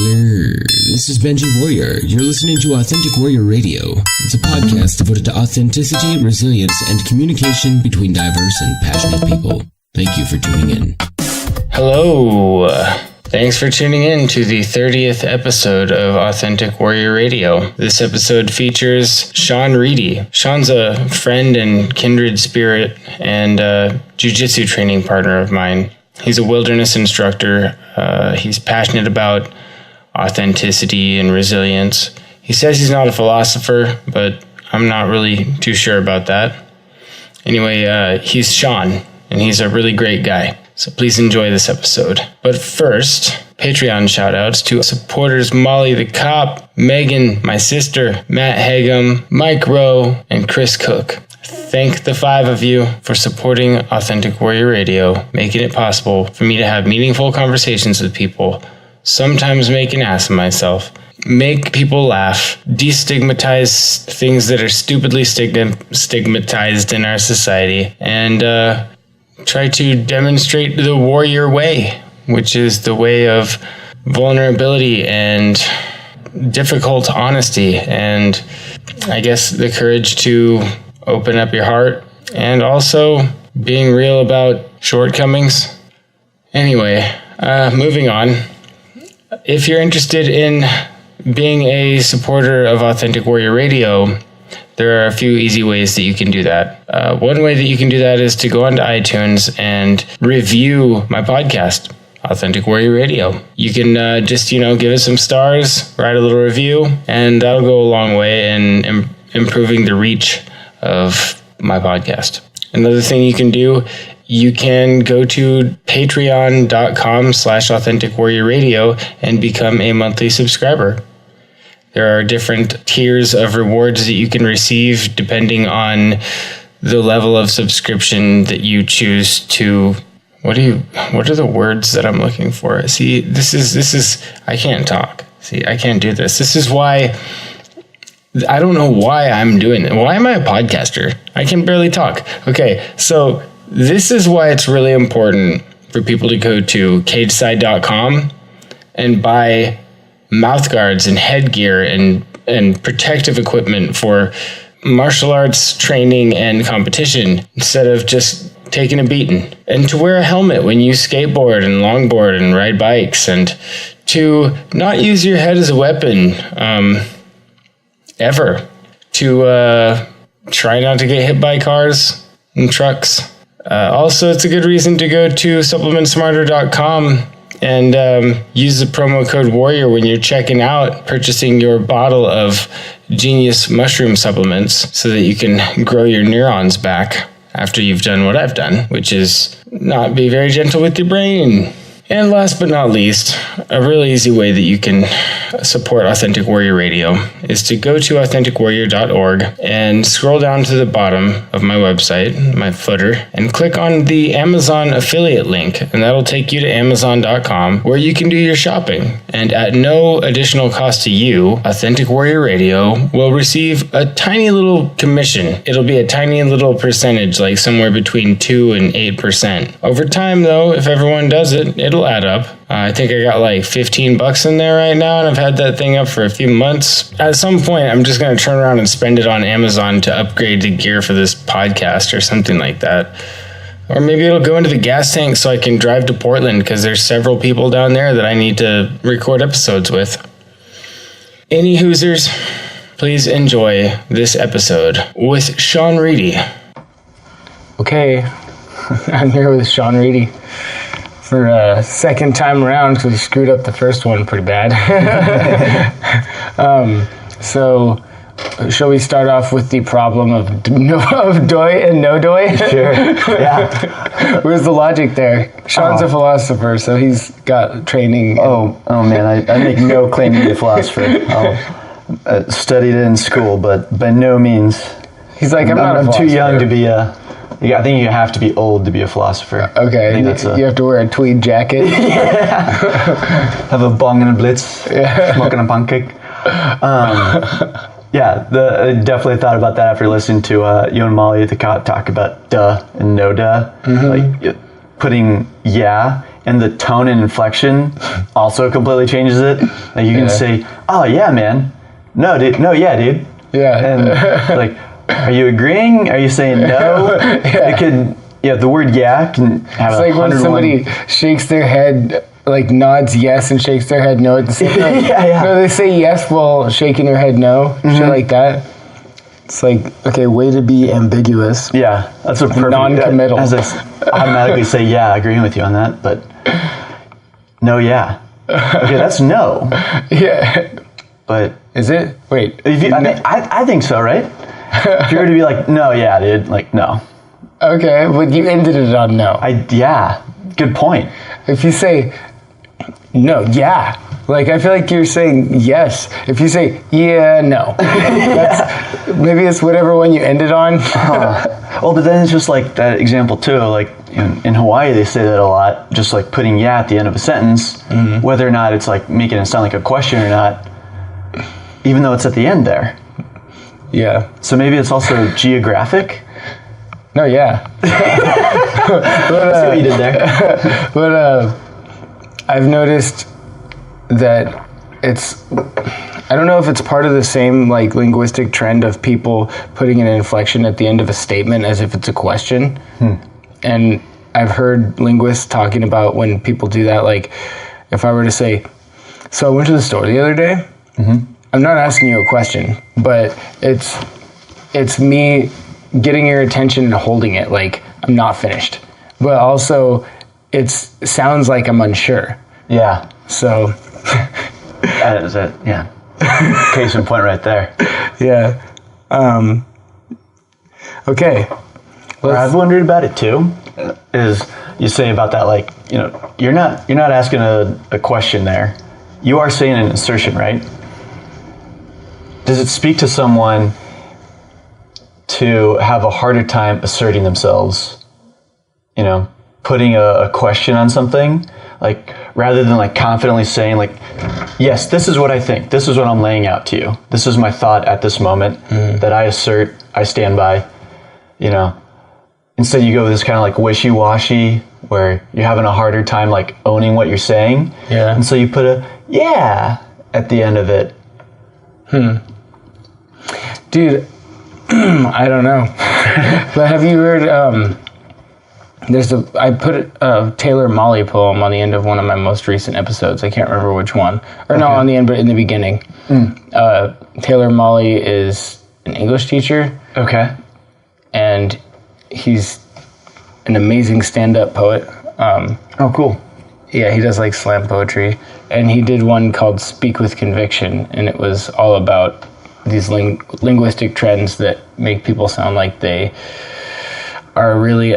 This is Benji Warrior. You're listening to Authentic Warrior Radio. It's a podcast devoted to authenticity, resilience, and communication between diverse and passionate people. Thank you for tuning in. Hello. Thanks for tuning in to the 30th episode of Authentic Warrior Radio. This episode features Sean Reedy. Sean's a friend and kindred spirit and a jiu-jitsu training partner of mine. He's a wilderness instructor. He's passionate about authenticity and resilience. He says he's not a philosopher, but I'm not really too sure about that. Anyway, he's Sean, and he's a really great guy. So please enjoy this episode. But first, Patreon shoutouts to supporters Molly the Cop, Megan, my sister, Matt Hagum, Mike Rowe, and Chris Cook. Thank the 5 of you for supporting Authentic Warrior Radio, making it possible for me to have meaningful conversations with people, sometimes make an ass of myself, make people laugh, destigmatize things that are stupidly stigmatized in our society, and try to demonstrate the warrior way, which is the way of vulnerability and difficult honesty, and I guess the courage to open up your heart, and also being real about shortcomings. Anyway, moving on. If you're interested in being a supporter of Authentic Warrior Radio, there are a few easy ways that you can do that. One way that you can do that is to go onto iTunes and review my podcast, Authentic Warrior Radio. You can just, give it some stars, write a little review, and that'll go a long way in improving the reach of my podcast. Another thing you can do, you can go to patreon.com/Authentic Warrior Radio and become a monthly subscriber. There are different tiers of rewards that you can receive depending on the level of subscription that you choose to. What are the words that I'm looking for? See, this is I can't talk. See, I can't do this. This is why I don't know why I'm doing it. Why am I a podcaster? I can barely talk. Okay, so this is why it's really important for people to go to cageside.com and buy mouth guards and headgear and protective equipment for martial arts training and competition instead of just taking a beating, and to wear a helmet when you skateboard and longboard and ride bikes, and to not use your head as a weapon ever, to try not to get hit by cars and trucks. Also, it's a good reason to go to supplementsmarter.com and use the promo code WARRIOR when you're checking out, purchasing your bottle of Genius mushroom supplements so that you can grow your neurons back after you've done what I've done, which is not be very gentle with your brain. And last but not least, a really easy way that you can support Authentic Warrior Radio is to go to AuthenticWarrior.org and scroll down to the bottom of my website, my footer, and click on the Amazon affiliate link, and that'll take you to Amazon.com where you can do your shopping. And at no additional cost to you, Authentic Warrior Radio will receive a tiny little commission. It'll be a tiny little percentage, like somewhere between 2 and 8%. Over time, though, if everyone does it, it'll add up. I think I got like $15 in there right now, and I've had that thing up for a few months. At some point, I'm just going to turn around and spend it on Amazon to upgrade the gear for this podcast or something like that. Or maybe it'll go into the gas tank so I can drive to Portland because there's several people down there that I need to record episodes with. Any Hoosers, please enjoy this episode with Sean Reedy. Okay, I'm here with Sean Reedy for a second time around because we screwed up the first one pretty bad. So shall we start off with the problem of doi and no doi? Sure, yeah. Where's the logic there? Sean's a philosopher, so he's got training. Oh man, I make no claim to be a philosopher. I studied it in school, but by no means. He's like, I'm too young to be a... I think you have to be old to be a philosopher. Okay, I think you have to wear a tweed jacket. Yeah. Have a bong and a blitz. Yeah. Smoking a pancake. Yeah, I definitely thought about that after listening to you and Molly at the Cop talk about duh and no duh. Mm-hmm. Like putting yeah and the tone and inflection also completely changes it. Like you can say, "Oh yeah, man," "No, dude," "No, yeah, dude," and like, "Are you agreeing? Are you saying no?" It could, the word "yeah" can have. It's like when somebody shakes their head, like nods yes and shakes their head no at the same time. No, they say yes while shaking their head no, shit like that. It's like, okay, way to be ambiguous. Yeah, that's a perfect... Non-committal. As I automatically say, yeah, agreeing with you on that, but no, yeah. Okay, that's no. Yeah. But... Is it? Wait. I think so, right? If you were to be like, no, yeah, dude, like, no. Okay, but you ended it on no. Yeah, good point. If you say, no, yeah. Like, I feel like you're saying yes. If you say, yeah, no. Maybe it's whatever one you ended on. Well, but then it's just like that example, too. Like, in Hawaii, they say that a lot. Just like putting yeah at the end of a sentence, whether or not it's like making it sound like a question or not, even though it's at the end there. Yeah. So maybe it's also geographic? No, yeah. I see what you did there. But I've noticed that I don't know if it's part of the same like linguistic trend of people putting an inflection at the end of a statement as if it's a question. And I've heard linguists talking about when people do that, like if I were to say, so I went to the store the other day, I'm not asking you a question, but it's me getting your attention and holding it like I'm not finished. But also it sounds like I'm unsure. Yeah. So yeah. Case in point right there. Yeah. Okay. What I've wondered about it too is you say about that, like, you're not asking a question there. You are saying an assertion, right? Does it speak to someone to have a harder time asserting themselves, putting a question on something, like rather than like confidently saying like, yes, this is what I think, this is what I'm laying out to you, this is my thought at this moment that I assert, I stand by, instead you go with this kind of like wishy-washy where you're having a harder time like owning what you're saying, and so you put a yeah at the end of it. Dude, I don't know. But have you heard, I put a Taylor Molly poem on the end of one of my most recent episodes. I can't remember which one. Or not on the end, but in the beginning. Taylor Molly is an English teacher. Okay. And he's an amazing stand-up poet. Oh, cool. Yeah, he does like slam poetry. And he did one called Speak with Conviction, and it was all about these linguistic trends that make people sound like they are really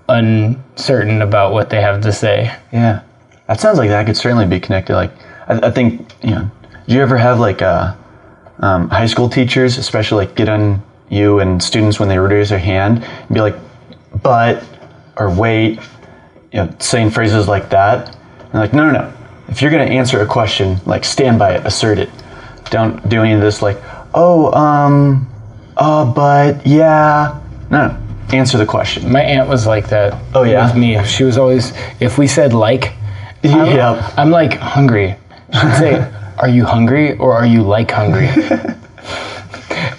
uncertain about what they have to say. Yeah, that sounds like that could certainly be connected. Like, I think, do you ever have like high school teachers, especially like get on you and students when they raise their hand and be like, but, or wait, saying phrases like that. And like, no. If you're going to answer a question, like stand by it, assert it. Don't do any of this like, but yeah. No. Answer the question. My aunt was like that. Oh, yeah? With me. She was always, if we said like, I'm like hungry. She'd say, are you hungry or are you like hungry?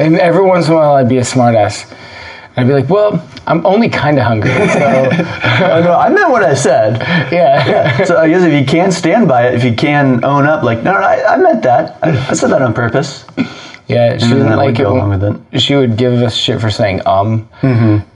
And every once in a while I'd be a smartass. I'd be like, well, I'm only kind of hungry. So. No, I meant what I said. Yeah. So I guess if you can stand by it, if you can own up, like, no, I meant that. I said that on purpose. Yeah, she didn't like it. She would give us shit for saying Mm-hmm.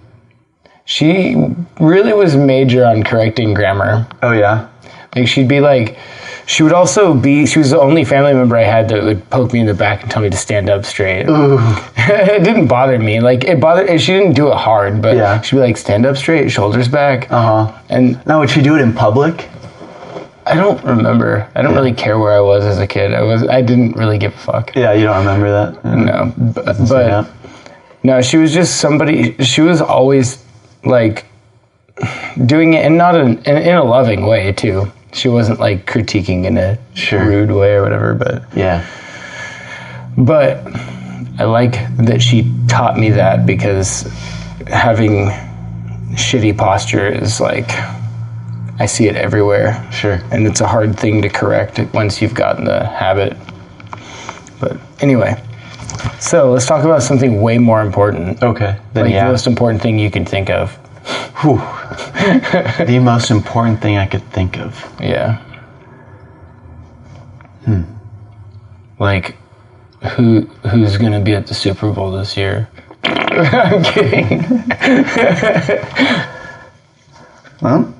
She really was major on correcting grammar. Oh, yeah? Like, she'd be like, she was the only family member I had that would poke me in the back and tell me to stand up straight. Ooh. It didn't bother me. Like, she didn't do it hard, but she'd be like, stand up straight, shoulders back. And now, would she do it in public? I don't remember. I don't really care where I was as a kid. I didn't really give a fuck. Yeah, you don't remember that? No. But no, she was just somebody, she was always like doing it in a loving way too. She wasn't like critiquing in a rude way or whatever, but But I like that she taught me that, because having shitty posture is like I see it everywhere. Sure. And it's a hard thing to correct once you've gotten the habit. But anyway, so let's talk about something way more important. Okay. Then Like the most important thing you can think of. Whew. The most important thing I could think of. Yeah. Like, who's gonna be at the Super Bowl this year? I'm kidding. Well,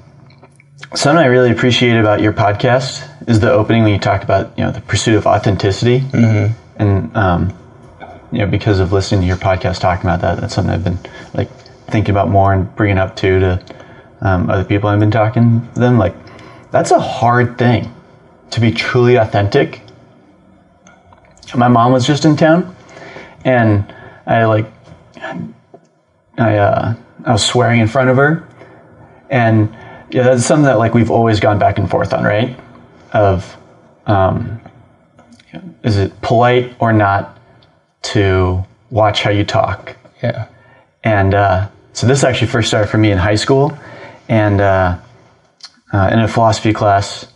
something I really appreciate about your podcast is the opening when you talked about, the pursuit of authenticity. Mm-hmm. And, because of listening to your podcast talking about that, that's something I've been like thinking about more and bringing up to other people I've been talking to them. Like, that's a hard thing to be truly authentic. My mom was just in town, and I was swearing in front of her, and that's something that like we've always gone back and forth on, right? Of is it polite or not to watch how you talk? Yeah. And so this actually first started for me in high school, and in a philosophy class,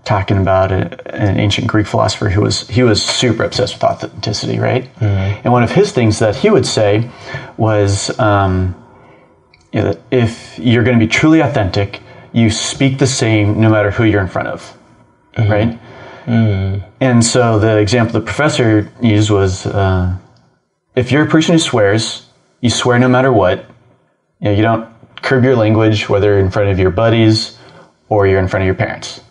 talking about an ancient Greek philosopher who was super obsessed with authenticity, right? Mm-hmm. And one of his things that he would say was, that if you're going to be truly authentic, you speak the same no matter who you're in front of, mm-hmm. right? Mm-hmm. And so the example the professor used was, if you're a person who swears, you swear no matter what. You don't curb your language, whether in front of your buddies or you're in front of your parents.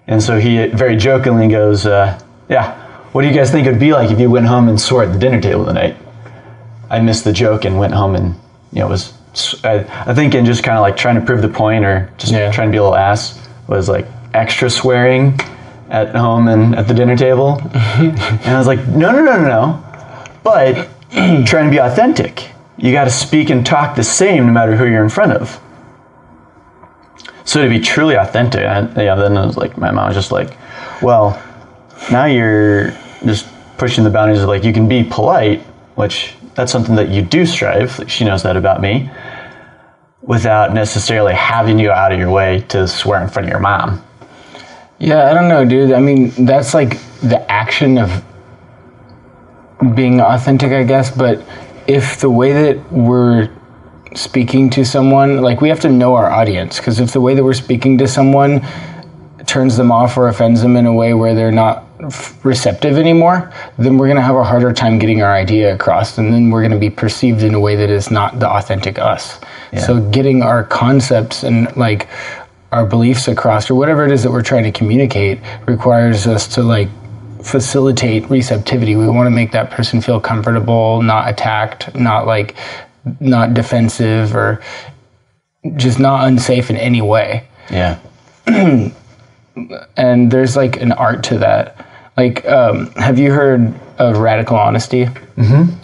And so he very jokingly goes, what do you guys think it would be like if you went home and swore at the dinner table tonight? I missed the joke and went home and, was, I think in just kind of like trying to prove the point or just trying to be a little ass, was like extra swearing at home and at the dinner table. And I was like, no. But trying to be authentic. You got to speak and talk the same no matter who you're in front of. So to be truly authentic, then it was like, my mom was just like, well, now you're just pushing the boundaries of like, you can be polite, which that's something that you do strive. Like, she knows that about me, without necessarily having to go out of your way to swear in front of your mom. Yeah, I don't know, dude. I mean, that's like the action of being authentic, I guess. But if the way that we're speaking to someone, like, we have to know our audience, because if the way that we're speaking to someone turns them off or offends them in a way where they're not receptive anymore, then we're going to have a harder time getting our idea across, and then we're going to be perceived in a way that is not the authentic us. Yeah. So getting our concepts and like our beliefs across, or whatever it is that we're trying to communicate, requires us to like facilitate receptivity. We want to make that person feel comfortable, not attacked, not defensive, or just not unsafe in any way. Yeah. And there's like an art to that. Like, have you heard of radical honesty? Mm-hmm.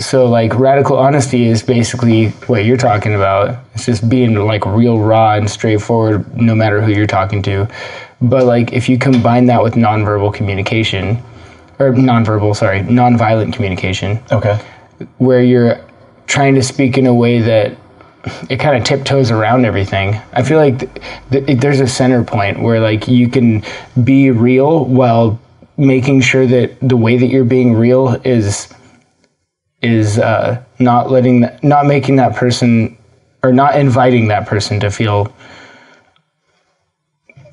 So like radical honesty is basically what you're talking about. It's just being like real raw and straightforward no matter who you're talking to. But like if you combine that with nonviolent communication, okay, where you're trying to speak in a way that it kind of tiptoes around everything. I feel like there's a center point where like you can be real while making sure that the way that you're being real is not making that person, or not inviting that person to feel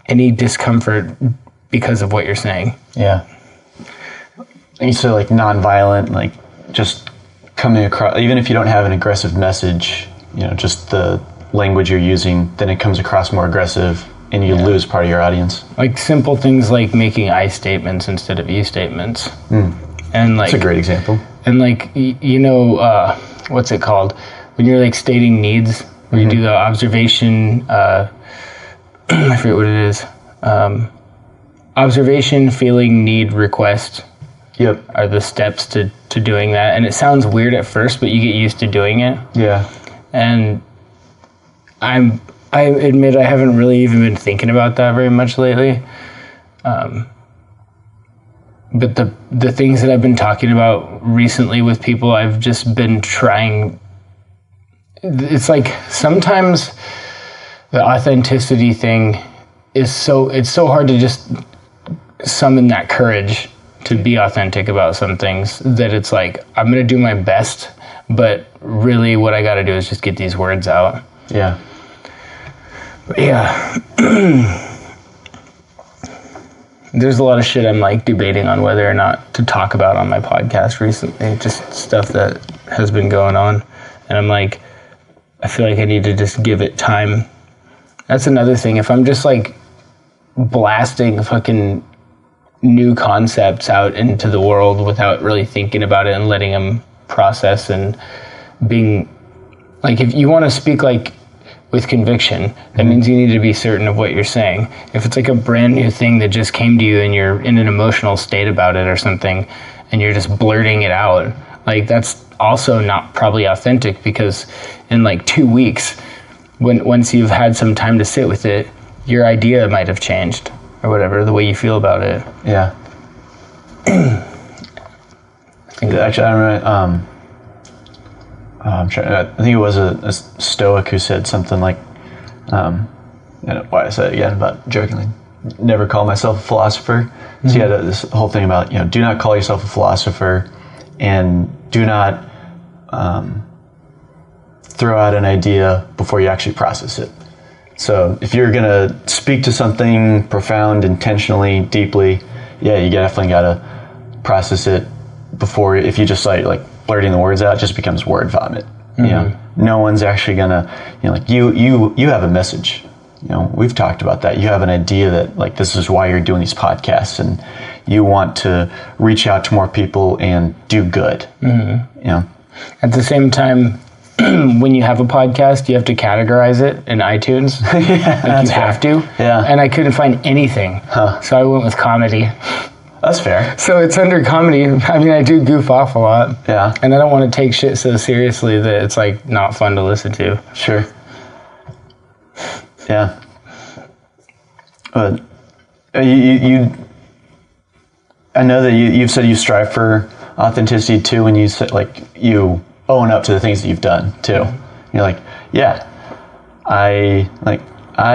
any discomfort because of what you're saying. Yeah. And you said like nonviolent, like just coming across, even if you don't have an aggressive message, just the language you're using, then it comes across more aggressive and you lose part of your audience. Like simple things like making I statements instead of you statements. And like, that's a great example. And like, what's it called? When you're like stating needs, where you do the observation, I forget what it is. Observation, feeling, need, request. Yep. Are the steps to doing that. And it sounds weird at first, but you get used to doing it. Yeah. And I admit I haven't really even been thinking about that very much lately. But the things that I've been talking about recently with people, I've just been trying. It's like sometimes the authenticity thing is it's so hard to just summon that courage to be authentic about some things, that it's like, I'm going to do my best, but really what I got to do is just get these words out. Yeah. Yeah. There's a lot of shit I'm like debating on whether or not to talk about on my podcast recently, just stuff that has been going on. And I'm like, I feel like I need to just give it time. That's another thing. If I'm just like blasting fucking new concepts out into the world without really thinking about it and letting them process and being like, if you want to speak like with conviction, that means you need to be certain of what you're saying. If it's like a brand new thing that just came to you and you're in an emotional state about it or something and you're just blurting it out, like that's also not probably authentic, because in like 2 weeks, once you've had some time to sit with it, your idea might have changed or whatever, the way you feel about it. Yeah. Actually, I remember, I think it was a Stoic who said something like, I don't know why I said it again, about jokingly, never call myself a philosopher. Mm-hmm. So he had this whole thing about, do not call yourself a philosopher, and do not throw out an idea before you actually process it. So if you're going to speak to something profound, intentionally, deeply, yeah, you definitely got to process it before. If you just like blurting the words out, it just becomes word vomit. Mm-hmm. No one's actually going to, like you have a message. We've talked about that. You have an idea that like this is why you're doing these podcasts, and you want to reach out to more people and do good. Mm-hmm. At the same time, when you have a podcast, you have to categorize it in iTunes. Yeah, you have to. Yeah. And I couldn't find anything. So I went with comedy. That's fair. So it's under comedy. I mean, I do goof off a lot. Yeah. And I don't want to take shit so seriously that it's like not fun to listen to. Sure. Yeah. You I know that you've said you strive for authenticity too, when you said like you own up to the things that you've done too. You're like, yeah, I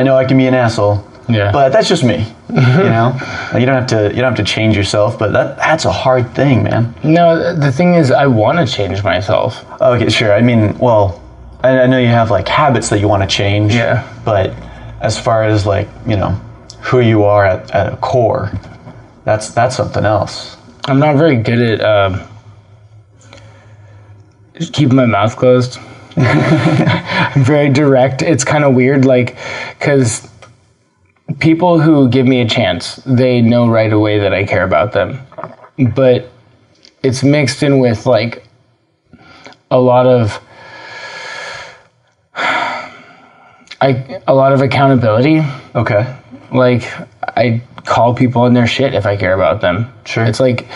know I can be an asshole. Yeah. But that's just me. Like, you don't have to change yourself, but that's a hard thing, man. No, the thing is, I want to change myself. Okay, sure. I mean, well, I know you have like habits that you want to change. Yeah. But as far as like, who you are at a core, that's something else. I'm not very good at keeping my mouth closed. I'm very direct. It's kind of weird, like, because people who give me a chance, they know right away that I care about them. But it's mixed in with like a lot of accountability. Okay. Like, I call people on their shit if I care about them. Sure. It's like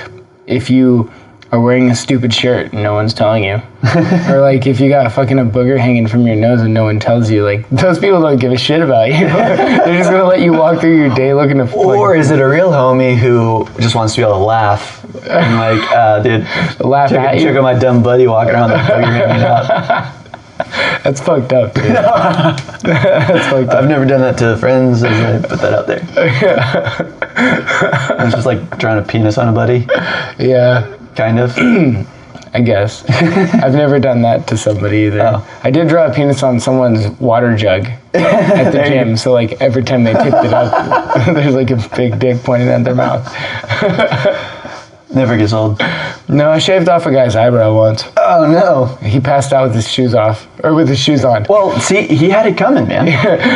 if you are wearing a stupid shirt and no one's telling you. Or like if you got fucking a booger hanging from your nose and no one tells you, like those people don't give a shit about you. They're just gonna let you walk through your day looking to Or is it a real homie who just wants to be able to laugh and like, dude, laugh at you? Check out my dumb buddy walking around the booger hanging out. That's fucked up, dude. That's fucked up. I've never done that to friends, as I put that out there. It's just like drawing a penis on a buddy. Yeah. Kind of. I guess. I've never done that to somebody either. Oh. I did draw a penis on someone's water jug at the gym, so like every time they tipped it up, there's like a big dick pointing at their mouth. Never gets old. No, I shaved off a guy's eyebrow once. Oh no. He passed out with his shoes off, or with his shoes on. Well, see, he had it coming, man.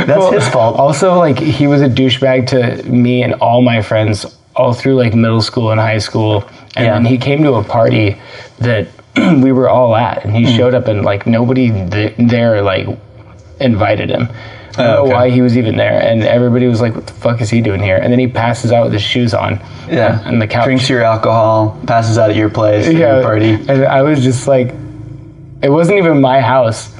That's his fault. Also, like, he was a douchebag to me and all my friends all through like middle school and high school. And then he came to a party that we were all at, and he showed up, and like nobody there like invited him. I don't know why he was even there, and everybody was like, what the fuck is he doing here? And then he passes out with his shoes on on the couch. Drinks your alcohol, passes out at your place, at your party. And I was just like, it wasn't even my house,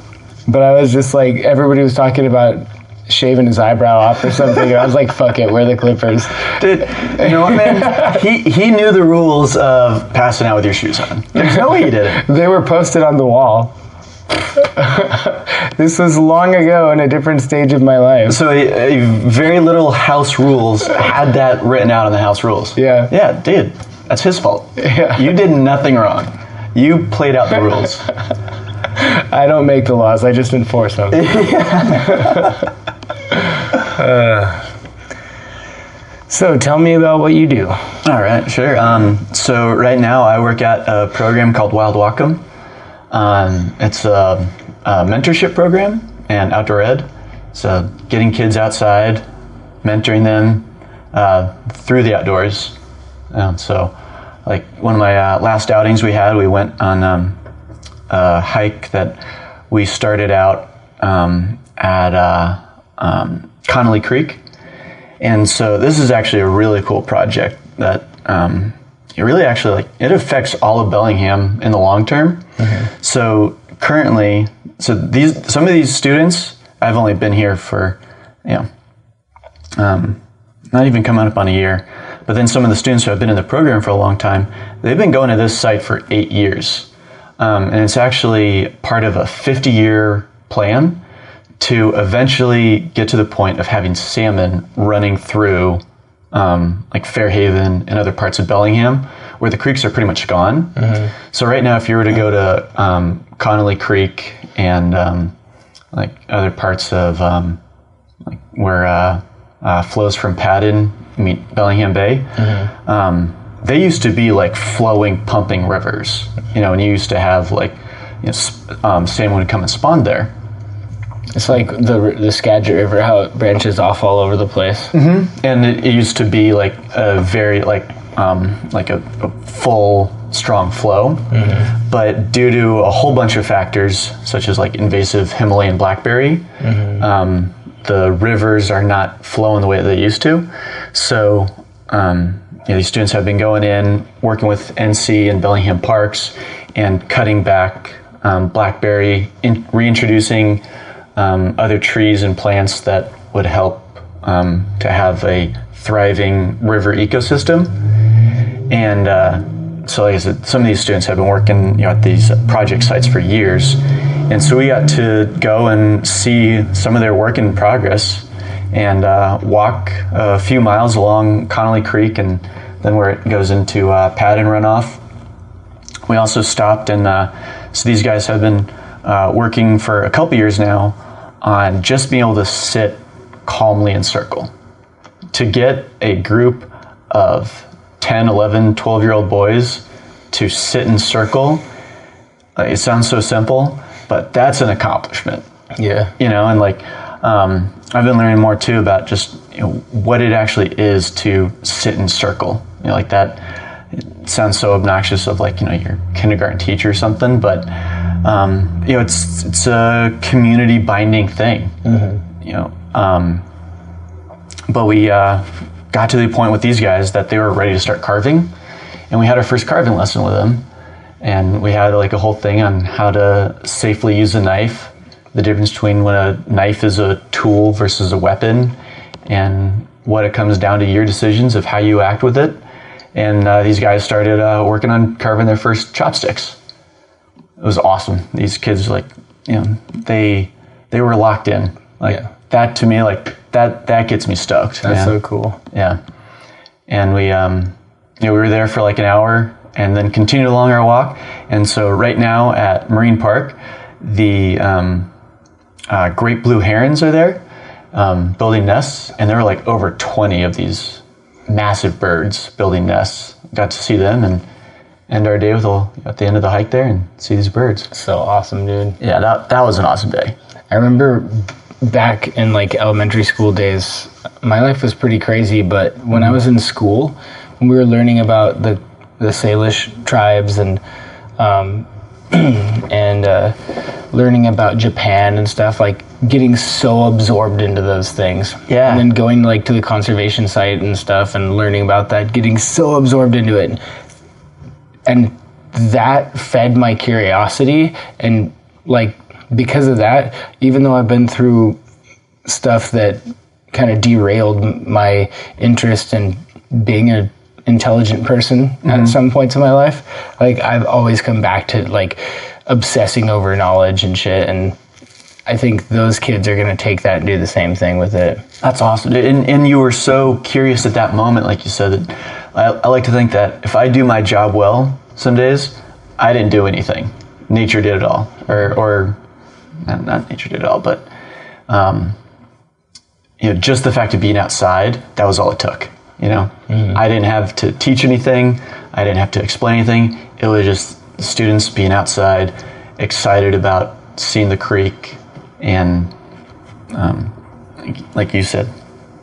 but I was just like, everybody was talking about shaving his eyebrow off or something, and I was like, fuck it, we're the Clippers. Dude, you know what, man? He knew the rules of passing out with your shoes on. There's no way he did it. They were posted on the wall. This was long ago in a different stage of my life. So a very little house rules had that written out in the house rules. Yeah. Yeah, dude, that's his fault. Yeah. You did nothing wrong. You played out the rules. I don't make the laws, I just enforce them. So tell me about what you do. All right, sure. So right now I work at a program called Wild Whatcom. It's a mentorship program and outdoor ed. So getting kids outside, mentoring them through the outdoors. So like one of my last outings we went on a hike that we started out at Connolly Creek. And so this is actually a really cool project that it really actually it affects all of Bellingham in the long term. Mm-hmm. So currently, some of these students, I've only been here for, not even coming up on a year. But then some of the students who have been in the program for a long time, they've been going to this site for 8 years. And it's actually part of a 50-year plan to eventually get to the point of having salmon running through like Fairhaven and other parts of Bellingham where the creeks are pretty much gone. Mm-hmm. So right now, if you were to go to Connolly Creek and like other parts of like where flows from Paddon meet Bellingham Bay, mm-hmm. They used to be like flowing, pumping rivers, and you used to have like salmon would come and spawn there. It's like the Skagit River, how it branches off all over the place. Mm-hmm. And it used to be like a very like a full, strong flow. Mm-hmm. But due to a whole bunch of factors, such as like invasive Himalayan blackberry, mm-hmm. The rivers are not flowing the way they used to. So these students have been going in, working with NC and Bellingham Parks, and cutting back blackberry, reintroducing other trees and plants that would help to have a thriving river ecosystem. And so like I said, some of these students have been working at these project sites for years. And so we got to go and see some of their work in progress and walk a few miles along Connolly Creek and then where it goes into Paddon runoff. We also stopped and so these guys have been working for a couple years now on just being able to sit calmly in circle. To get a group of 10, 11, 12-year-old boys to sit in circle, it sounds so simple, but that's an accomplishment. Yeah. And like, I've been learning more too about just what it actually is to sit in circle. Like that, it sounds so obnoxious of like, your kindergarten teacher or something, but it's a community binding thing. Mm-hmm. But we got to the point with these guys that they were ready to start carving, and we had our first carving lesson with them, and we had like a whole thing on how to safely use a knife, the difference between when a knife is a tool versus a weapon, and what it comes down to your decisions of how you act with it. And these guys started working on carving their first chopsticks. It was awesome. These kids, like, they were locked in. Like, that to me, like, that gets me stoked. That's so cool. Yeah. And we, we were there for like an hour and then continued along our walk. And so right now at Marine Park, the great blue herons are there building nests. And there were like over 20 of these massive birds building nests. Got to see them and end our day with at the end of the hike there and see these birds. So awesome, dude. Yeah, that was an awesome day. I remember back in like elementary school days, my life was pretty crazy, but when I was in school, when we were learning about the Salish tribes and learning about Japan and stuff, like getting so absorbed into those things. Yeah. And then going like to the conservation site and stuff and learning about that, getting so absorbed into it. And that fed my curiosity, and like because of that, even though I've been through stuff that kind of derailed my interest in being an intelligent person at some points in my life, like I've always come back to like obsessing over knowledge and shit. And I think those kids are going to take that and do the same thing with it. That's awesome. And you were so curious at that moment, like you said, that I like to think that if I do my job well some days, I didn't do anything. Nature did it all. Or not nature did it all, but just the fact of being outside, that was all it took. I didn't have to teach anything. I didn't have to explain anything. It was just the students being outside, excited about seeing the creek, and like you said,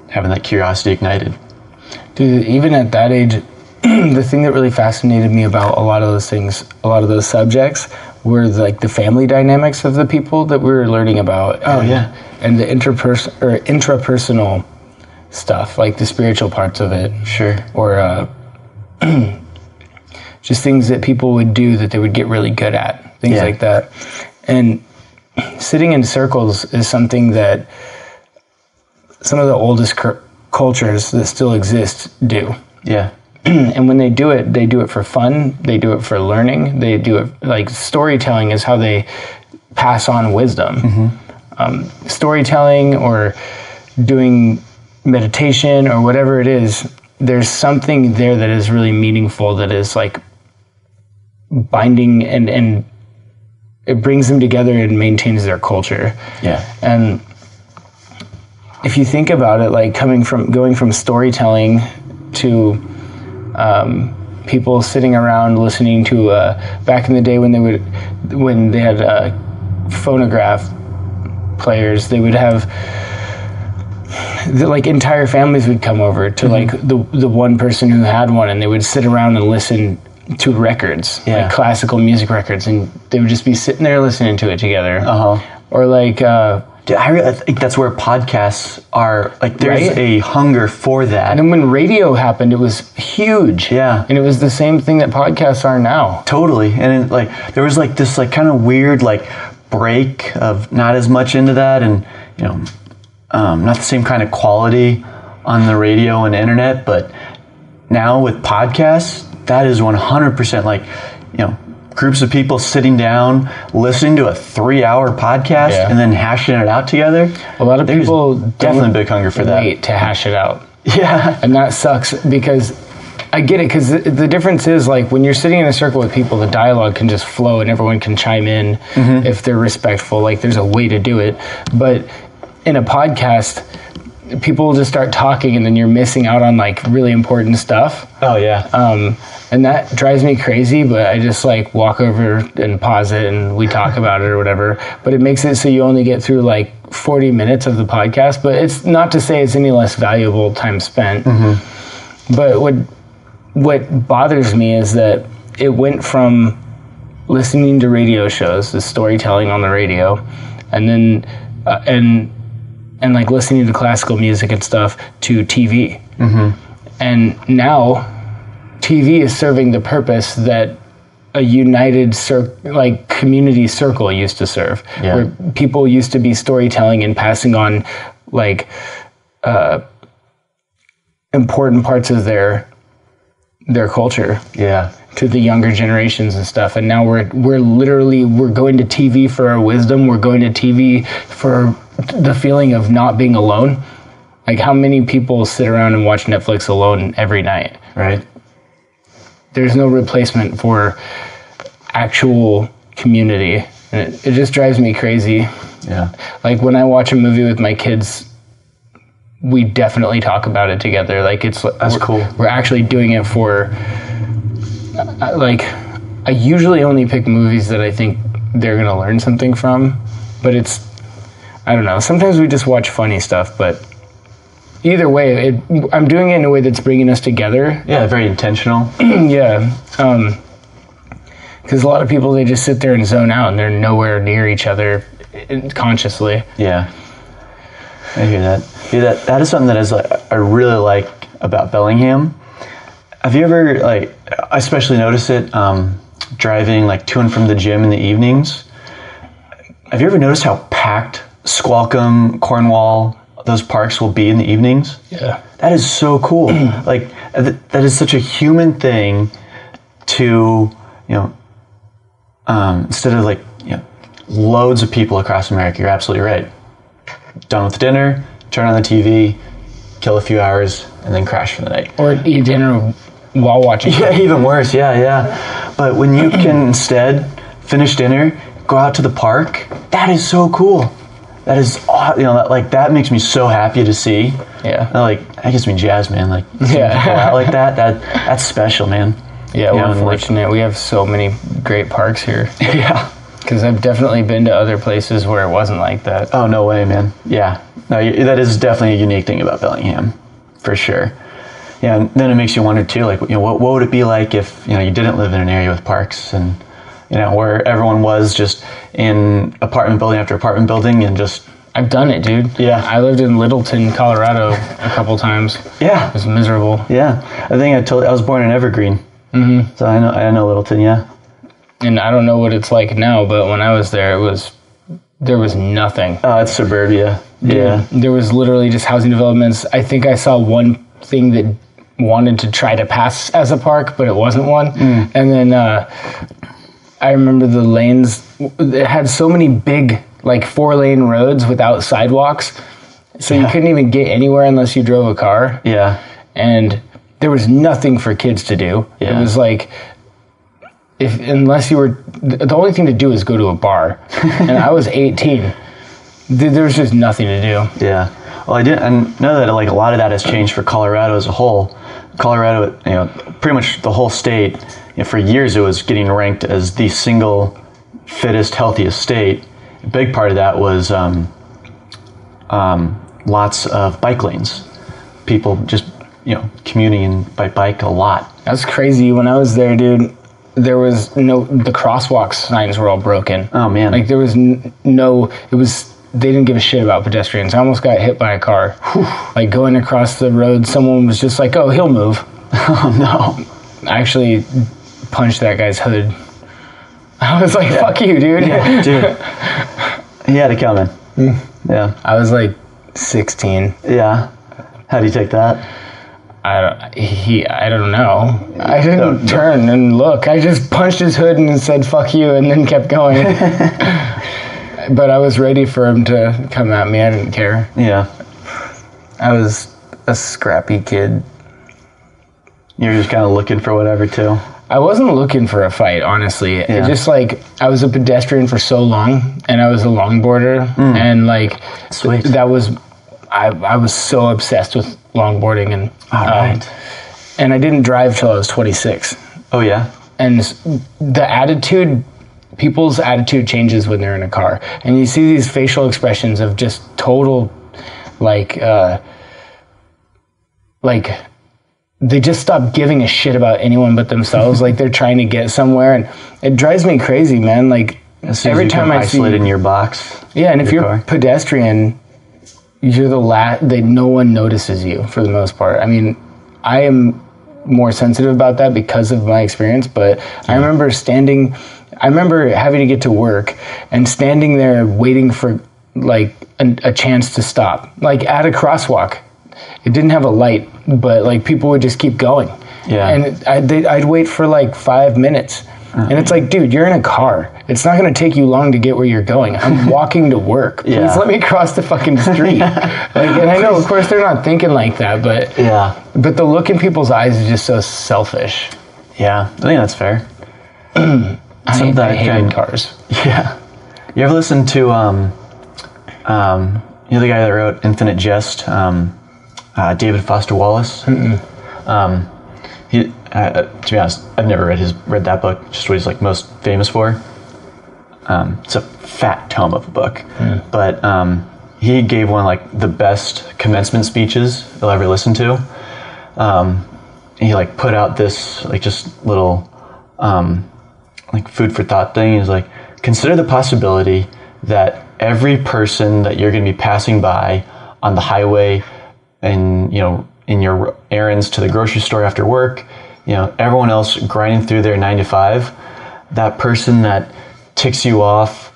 having that curiosity ignited. Dude, even at that age, the thing that really fascinated me about a lot of those things, a lot of those subjects, were like the family dynamics of the people that we were learning about. And the intrapersonal stuff, like the spiritual parts of it. Sure. Or just things that people would do that they would get really good at, things like that. And sitting in circles is something that some of the oldest cultures that still exist do. Yeah. And when they do it for fun, they do it for learning, they do it, like, storytelling is how they pass on wisdom. Mm-hmm. Storytelling or doing meditation or whatever it is, there's something there that is really meaningful, that is like binding, and it brings them together and maintains their culture. Yeah. And if you think about it, like going from storytelling to people sitting around listening to back in the day when they had phonograph players, they would have like entire families would come over to like the one person who had one, and they would sit around and listen to records, like classical music records, and they would just be sitting there listening to it together. Or like dude, I think that's where podcasts are, like, there's a hunger for that. And then when radio happened, it was huge. Yeah. And it was the same thing that podcasts are now. Totally. And there was like this like kind of weird like break of not as much into that, and not the same kind of quality on the radio and internet. But now with podcasts, that is 100% like, groups of people sitting down, listening to a 3-hour podcast and then hashing it out together. A lot of people definitely a big hunger for that. Wait to hash it out. Yeah. And that sucks, because I get it, because the difference is, like, when you're sitting in a circle with people, the dialogue can just flow and everyone can chime in if they're respectful. Like, there's a way to do it. But in a podcast, people will just start talking, and then you're missing out on like really important stuff. Oh yeah. And that drives me crazy, but I just like walk over and pause it and we talk about it or whatever. But it makes it so you only get through like 40 minutes of the podcast, but it's not to say it's any less valuable time spent. But what bothers me is that it went from listening to radio shows, the storytelling on the radio, and then and like listening to classical music and stuff, to TV. And now TV is serving the purpose that a united community circle used to serve, where people used to be storytelling and passing on like important parts of their culture to the younger generations and stuff. And now we're going to TV for our wisdom. We're going to TV for the feeling of not being alone. Like, how many people sit around and watch Netflix alone every night? Right. There's no replacement for actual community. And it just drives me crazy. Yeah. Like, when I watch a movie with my kids, we definitely talk about it together. Like, that's cool. We're actually doing it for, like, I usually only pick movies that I think they're going to learn something from, but I don't know. Sometimes we just watch funny stuff, but either way, I'm doing it in a way that's bringing us together. Yeah, very intentional. Yeah. Because a lot of people, they just sit there and zone out, and they're nowhere near each other consciously. Yeah. I hear that. That is something that I really like about Bellingham. Have you ever, I especially notice it driving to and from the gym in the evenings? Have you ever noticed how packed Squalcombe, Cornwall, those parks will be in the evenings? Yeah. That is so cool. That is such a human thing to, instead of like, loads of people across America, you're absolutely right. Done with dinner, turn on the TV, kill a few hours, and then crash for the night. Or eat dinner while watching. Yeah, even worse. Yeah. But when you can instead finish dinner, go out to the park, that is so cool. That is, that makes me so happy to see. Yeah. That gets me jazzed, man. Like, seeing people out like that's special, man. Yeah, we're fortunate. We have so many great parks here. Yeah. Because I've definitely been to other places where it wasn't like that. Oh, no way, man. Yeah. No, that is definitely a unique thing about Bellingham, for sure. Yeah, and then it makes you wonder, too, like, what would it be like if, you didn't live in an area with parks and, where everyone was just in apartment building after apartment building and just... I've done it, dude. Yeah. I lived in Littleton, Colorado a couple times. Yeah. It was miserable. Yeah. I think I was born in Evergreen. Mm-hmm. So I know Littleton, yeah. And I don't know what it's like now, but when I was there, there was nothing. Oh, it's suburbia. Yeah. There was literally just housing developments. I think I saw one thing that wanted to try to pass as a park, but it wasn't one. And then I remember the lanes, it had so many big, 4-lane roads without sidewalks. So you couldn't even get anywhere unless you drove a car. Yeah. And there was nothing for kids to do. Yeah. It was unless you were, the only thing to do is go to a bar. And I was 18. There was just nothing to do. Yeah. Well, I know that a lot of that has changed for Colorado as a whole. Colorado, pretty much the whole state, for years it was getting ranked as the single fittest, healthiest state. A big part of that was lots of bike lanes. People just, commuting by bike a lot. That's crazy. When I was there, dude, there was the crosswalk signs were all broken. Oh, man. There was they didn't give a shit about pedestrians. I almost got hit by a car. Going across the road, someone was just like, oh, he'll move. Oh, no. I actually punched that guy's hood. I was like, fuck you, dude. Yeah, dude. He had it coming. Yeah. I was 16. Yeah. How do you take that? I don't know. I didn't turn and look. I just punched his hood and said, fuck you, and then kept going. But I was ready for him to come at me. I didn't care. Yeah. I was a scrappy kid. You were just kind of looking for whatever, too. I wasn't looking for a fight, honestly. Yeah. It just I was a pedestrian for so long, and I was a longboarder, and sweet. That was, I was so obsessed with longboarding, and all right. And I didn't drive till I was 26. Oh yeah. And people's attitude changes when they're in a car, and you see these facial expressions of just total, they just stop giving a shit about anyone but themselves. They're trying to get somewhere, and it drives me crazy, man. Every time I see isolated in your box. Yeah, and if you're a pedestrian, you're no one notices you for the most part. I mean, I am more sensitive about that because of my experience, but I remember having to get to work and standing there waiting for a chance to stop, at a crosswalk. It didn't have a light, but people would just keep going. Yeah. And I'd wait for 5 minutes. And it's dude, you're in a car. It's not going to take you long to get where you're going. I'm walking to work. Please let me cross the fucking street. And I know, of course, they're not thinking like that, but yeah. But the look in people's eyes is just so selfish. Yeah, I think that's fair. I hated cars. Yeah. You ever listen to the guy that wrote Infinite Jest, David Foster Wallace? To be honest, I've never read that book. Just what he's most famous for. It's a fat tome of a book, but he gave one the best commencement speeches you'll ever listen to. He put out this just little food for thought thing. He's consider the possibility that every person that you're going to be passing by on the highway, and in your errands to the grocery store after work, everyone else grinding through their 9 to 5, that person that ticks you off,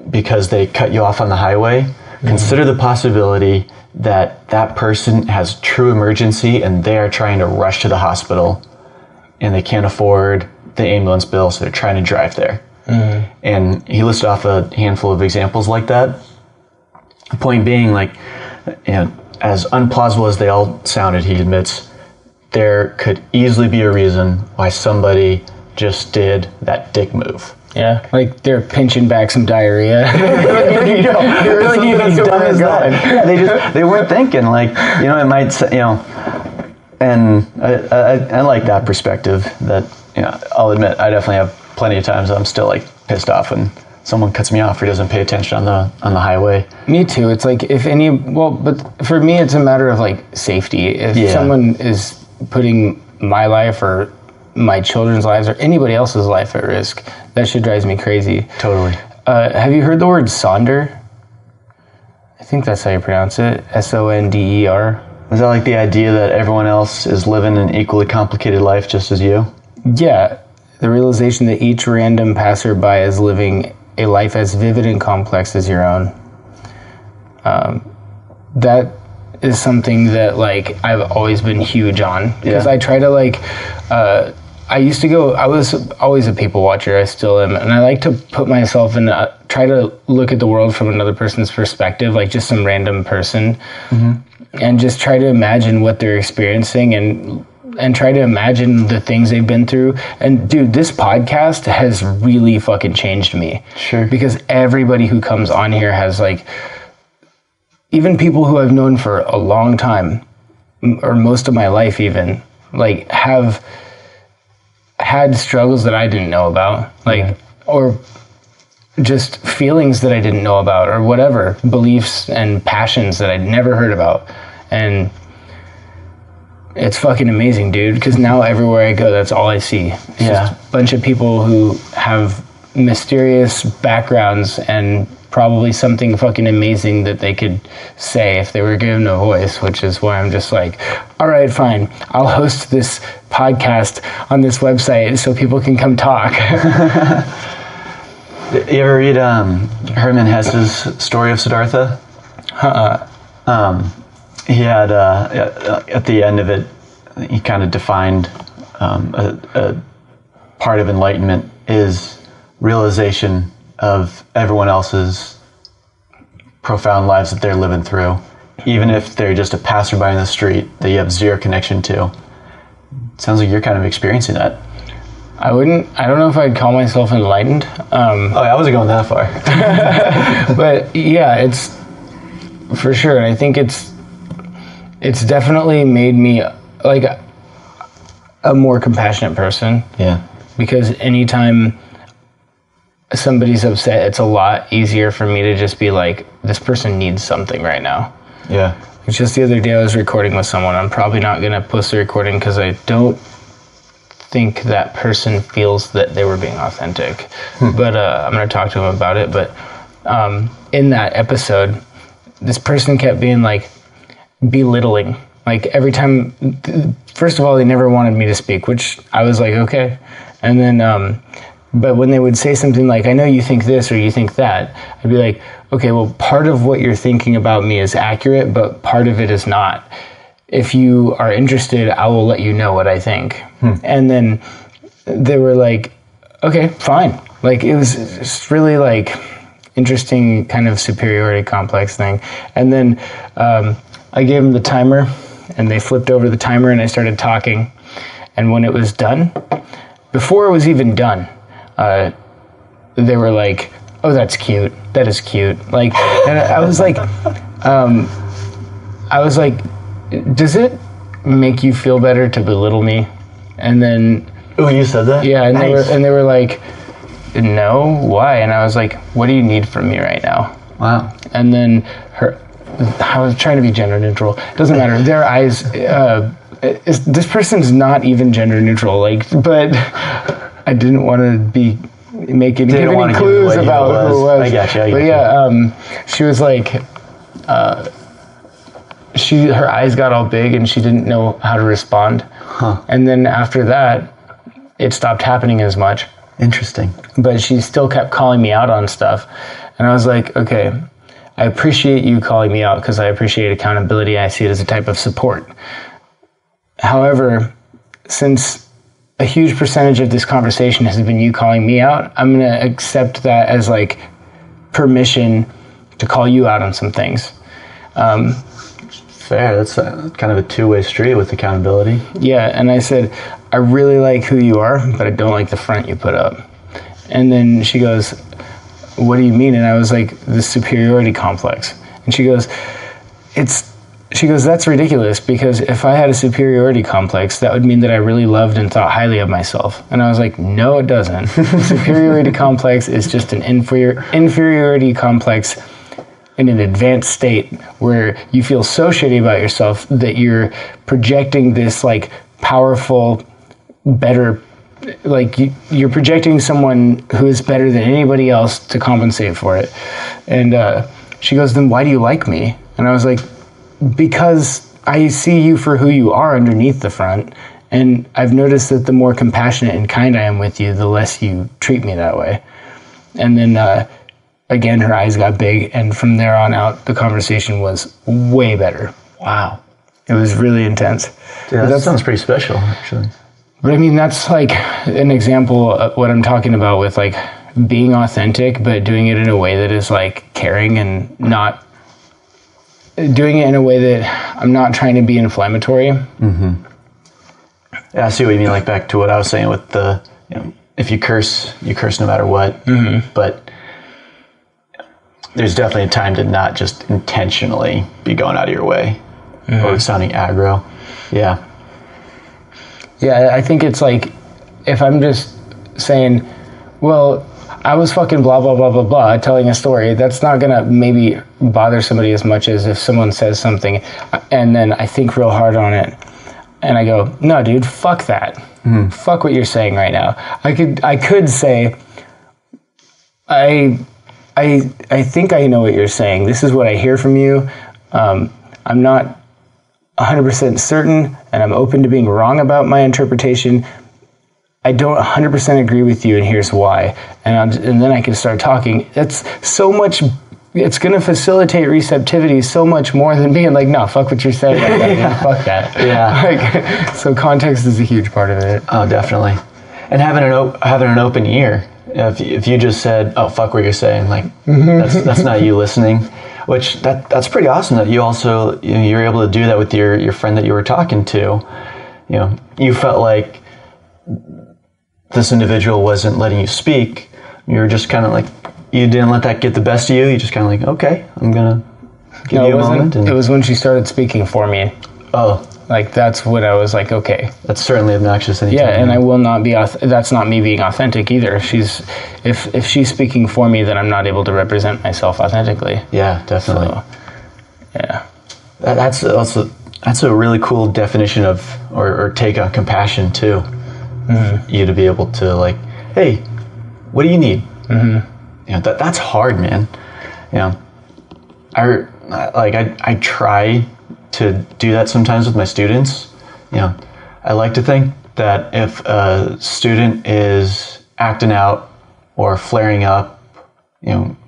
because they cut you off on the highway, consider the possibility that that person has true emergency and they are trying to rush to the hospital and they can't afford the ambulance bill, so they're trying to drive there. And he listed off a handful of examples like that. The point being, like, as unplausible as they all sounded, he admits there could easily be a reason why somebody just did that dick move. Yeah, like they're pinching back some diarrhea. They weren't thinking, like, it might, and I like that perspective. That, I'll admit, I definitely have plenty of times I'm still like pissed off when someone cuts me off or doesn't pay attention on the highway. Me too. It's like but for me, it's a matter of like safety. If someone is putting my life or my children's lives or anybody else's life at risk, that shit drives me crazy. Totally. Have you heard the word sonder? I think that's how you pronounce it. SONDER. Is that like the idea that everyone else is living an equally complicated life just as you? Yeah. The realization that each random passerby is living a life as vivid and complex as your own. That is something that, like, I've always been huge on. Because I try to, like... I was always a people watcher, I still am, and I like to put myself in, try to look at the world from another person's perspective, like just some random person, and just try to imagine what they're experiencing and try to imagine the things they've been through. And dude, this podcast has really fucking changed me. Sure. Because everybody who comes on here has, like, even people who I've known for a long time, or most of my life even, like, have had struggles that I didn't know about, like, or just feelings that I didn't know about, or whatever, beliefs and passions that I'd never heard about. And it's fucking amazing, dude, because now everywhere I go, that's all I see. It's just a bunch of people who have mysterious backgrounds and probably something fucking amazing that they could say if they were given a voice, which is why I'm just like, all right, fine, I'll host this podcast on this website so people can come talk. You ever read Hermann Hesse's Story of Siddhartha? He had, at the end of it, he kind of defined a part of enlightenment is realization of everyone else's profound lives that they're living through, even if they're just a passerby in the street that you have zero connection to. Sounds like you're kind of experiencing that. I don't know if I'd call myself enlightened. I wasn't going that far. But yeah, it's for sure. And I think it's definitely made me like a more compassionate person. Yeah. Because anytime somebody's upset, it's a lot easier for me to just be like, this person needs something right now. Yeah. Just the other day I was recording with someone. I'm probably not going to post the recording because I don't think that person feels that they were being authentic. But I'm going to talk to them about it. But in that episode, this person kept being like belittling. Like every time, first of all, they never wanted me to speak, which I was like, okay. And then, but when they would say something like, I know you think this or you think that, I'd be like, okay, well, part of what you're thinking about me is accurate, but part of it is not. If you are interested, I will let you know what I think. And then they were like, okay, fine. Like it was just really like interesting kind of superiority complex thing. And then I gave them the timer and they flipped over the timer and I started talking. And when it was done, before it was even done, they were like, oh, that's cute. That is cute. Like, and I was like, does it make you feel better to belittle me? And then, oh, you said that? Yeah, and nice. they were like, no, why? And I was like, what do you need from me right now? Wow. And then I was trying to be gender neutral. It doesn't matter. Their eyes, this person's not even gender neutral. Like, but I didn't want to give any clues about who it was. I got you. But yeah, she was like, her eyes got all big and she didn't know how to respond. And then after that, it stopped happening as much. Interesting. But she still kept calling me out on stuff. And I was like, okay, I appreciate you calling me out because I appreciate accountability. I see it as a type of support. However, since a huge percentage of this conversation has been you calling me out, I'm going to accept that as like permission to call you out on some things. Fair. That's kind of a two-way street with accountability. Yeah, and I said, I really like who you are, but I don't like the front you put up. And then she goes, what do you mean? And I was like, the superiority complex. And she goes, that's ridiculous, because if I had a superiority complex, that would mean that I really loved and thought highly of myself. And I was like, no, it doesn't. The superiority complex is just an inferiority complex in an advanced state where you feel so shitty about yourself that you're projecting this like powerful, better, like you're projecting someone who is better than anybody else to compensate for it. And she goes, then why do you like me? And I was like, because I see you for who you are underneath the front, and I've noticed that the more compassionate and kind I am with you, the less you treat me that way. And then again, her eyes got big, and from there on out, the conversation was way better. Wow. It was really intense. Yeah, that sounds pretty special, actually. But I mean, that's like an example of what I'm talking about with like being authentic, but doing it in a way that is like caring and not doing it in a way that I'm not trying to be inflammatory. Mm-hmm. Yeah, I see what you mean. Like back to what I was saying with the, if you curse no matter what. Mm-hmm. But there's definitely a time to not just intentionally be going out of your way or sounding aggro. Yeah. Yeah, I think it's like, if I'm just saying, well, I was fucking blah, blah, blah, blah, blah, telling a story, that's not going to maybe bother somebody as much as if someone says something and then I think real hard on it and I go, no, dude, fuck that. Mm-hmm. Fuck what you're saying right now. I could say, I think I know what you're saying. This is what I hear from you. I'm not 100% certain, and I'm open to being wrong about my interpretation. I don't 100% agree with you, and here's why. And then I can start talking. That's so much. It's going to facilitate receptivity so much more than being like, no, fuck what you're saying. Yeah. Fuck that. Yeah. So context is a huge part of it. Oh, definitely. And having an open ear. If you just said, oh, fuck what you're saying, like that's not you listening, which that's pretty awesome that you also, you're able to do that with your friend that you were talking to. You felt like this individual wasn't letting you speak. You were just kind of like, you didn't let that get the best of you. You just kind of like, okay, I'm going to give you a moment. It was when she started speaking for me. Oh. Like, that's when I was like, okay. That's certainly obnoxious anytime. Yeah, and I will not be, that's not me being authentic either. If she's speaking for me, then I'm not able to represent myself authentically. Yeah, definitely. So, yeah. That's a really cool definition of, or take on compassion too. Mm-hmm. You to be able to like, hey, what do you need? Mm-hmm. That's hard, man. I try to do that sometimes with my students. I like to think that if a student is acting out or flaring up,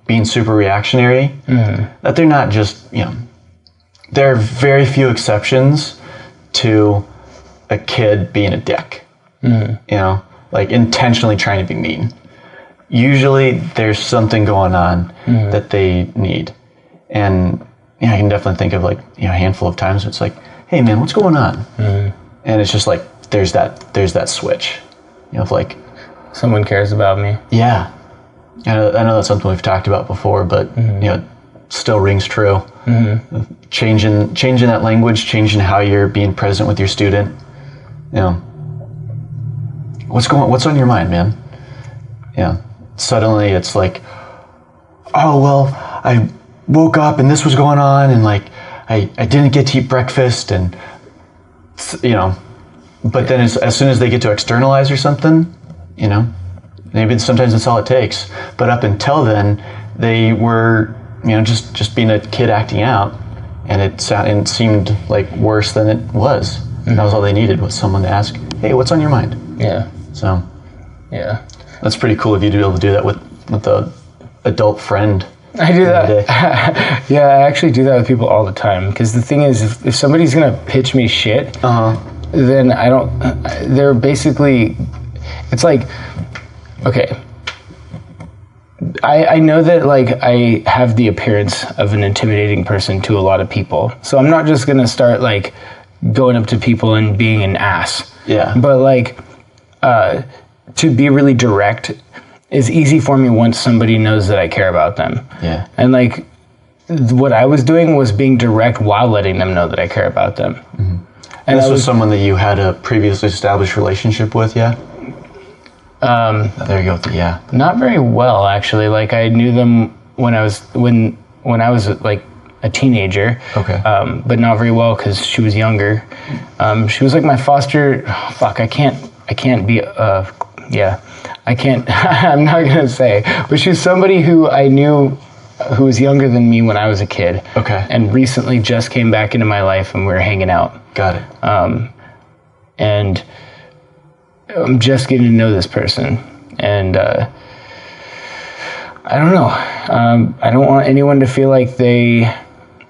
being super reactionary, that they're not just, there are very few exceptions to a kid being a dick, like intentionally trying to be mean. Usually there's something going on that they need. And I can definitely think of like, a handful of times where it's like, hey man, what's going on? And it's just like, there's that switch, of like, someone cares about me. Yeah. I know that's something we've talked about before, but it still rings true. Changing that language, changing how you're being present with your student. What's on your mind, man? Suddenly it's like, oh well, I woke up and this was going on, and like I didn't get to eat breakfast, and but then as soon as they get to externalize or something, maybe sometimes that's all it takes. But up until then, they were just being a kid acting out, and it seemed like worse than it was. That was all they needed, was someone to ask, hey, what's on your mind? Yeah. So yeah, that's pretty cool of you to be able to do that with the adult friend. I do that. Yeah, I actually do that with people all the time. Because the thing is, if somebody's going to pitch me shit, then I don't, they're basically, it's like, okay, I know that like I have the appearance of an intimidating person to a lot of people. So I'm not just going to start like going up to people and being an ass. Yeah. But like, to be really direct is easy for me once somebody knows that I care about them. Yeah. And like, what I was doing was being direct while letting them know that I care about them. Mm-hmm. And this was someone that you had a previously established relationship with, yeah? There you go with the yeah. Not very well, actually. Like, I knew them when I was like a teenager. Okay. But not very well because she was younger. She was like my foster. Oh, fuck, I can't be. Yeah, I can't. I'm not gonna say. But she's somebody who I knew, who was younger than me when I was a kid. Okay. And recently just came back into my life, and we were hanging out. Got it. And I'm just getting to know this person, and I don't know. I don't want anyone to feel like they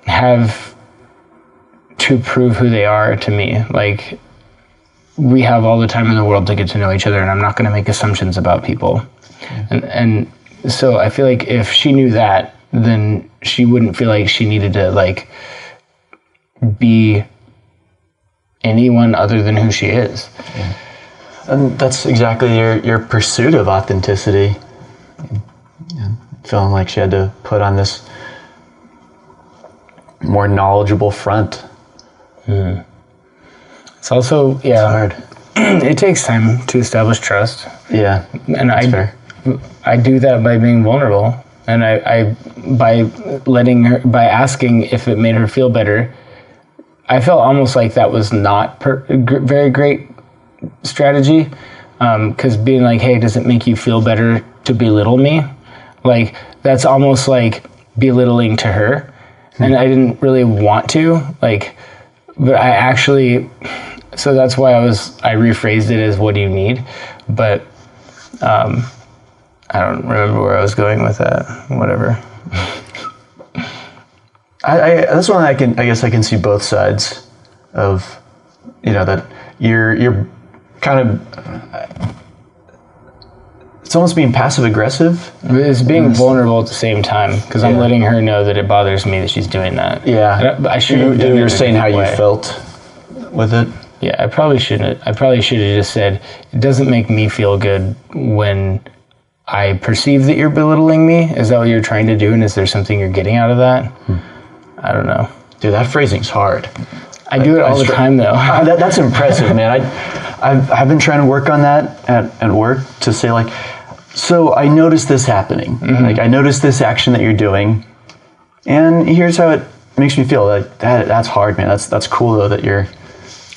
have to prove who they are to me. Like, we have all the time in the world to get to know each other, and I'm not going to make assumptions about people. Yeah. And so I feel like if she knew that, then she wouldn't feel like she needed to like be anyone other than who she is. Yeah. And that's exactly your pursuit of authenticity. Yeah. Feeling like she had to put on this more knowledgeable front. Mm. It's also, yeah, it's hard. It takes time to establish trust. Yeah, and that's fair. I do that by being vulnerable, and I by asking if it made her feel better. I felt almost like that was not very great strategy, because being like, hey, does it make you feel better to belittle me? Like, that's almost like belittling to her, and I didn't really want to, like, but I actually, so that's why I rephrased it as, what do you need? But I don't remember where I was going with that. Whatever. That's one I guess I can see both sides of, that you're kind of, it's almost being passive aggressive. It's being vulnerable at the same time, because I'm letting her know that it bothers me that she's doing that. Yeah. I should have. You were saying how you felt with it. Yeah, I probably shouldn't. I probably should have just said, it doesn't make me feel good when I perceive that you're belittling me. Is that what you're trying to do? And is there something you're getting out of that? I don't know. Dude, that phrasing's hard. I do it all the time, though. That's impressive, man. I've been trying to work on that at work, to say, like, so I noticed this happening. Mm-hmm. Like, I noticed this action that you're doing, and here's how it makes me feel. Like, that's hard, man. That's cool, though, that you're...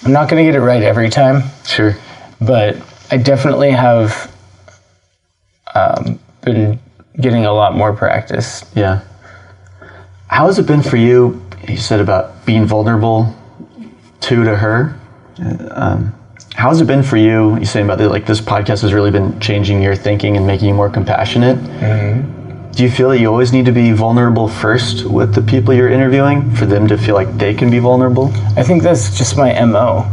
I'm not going to get it right every time. Sure. But I definitely have been getting a lot more practice. Yeah. How has it been for you? You said about being vulnerable to her. How has it been for you? You saying about this podcast has really been changing your thinking and making you more compassionate. Mm-hmm. Do you feel that you always need to be vulnerable first with the people you're interviewing for them to feel like they can be vulnerable? I think that's just my MO.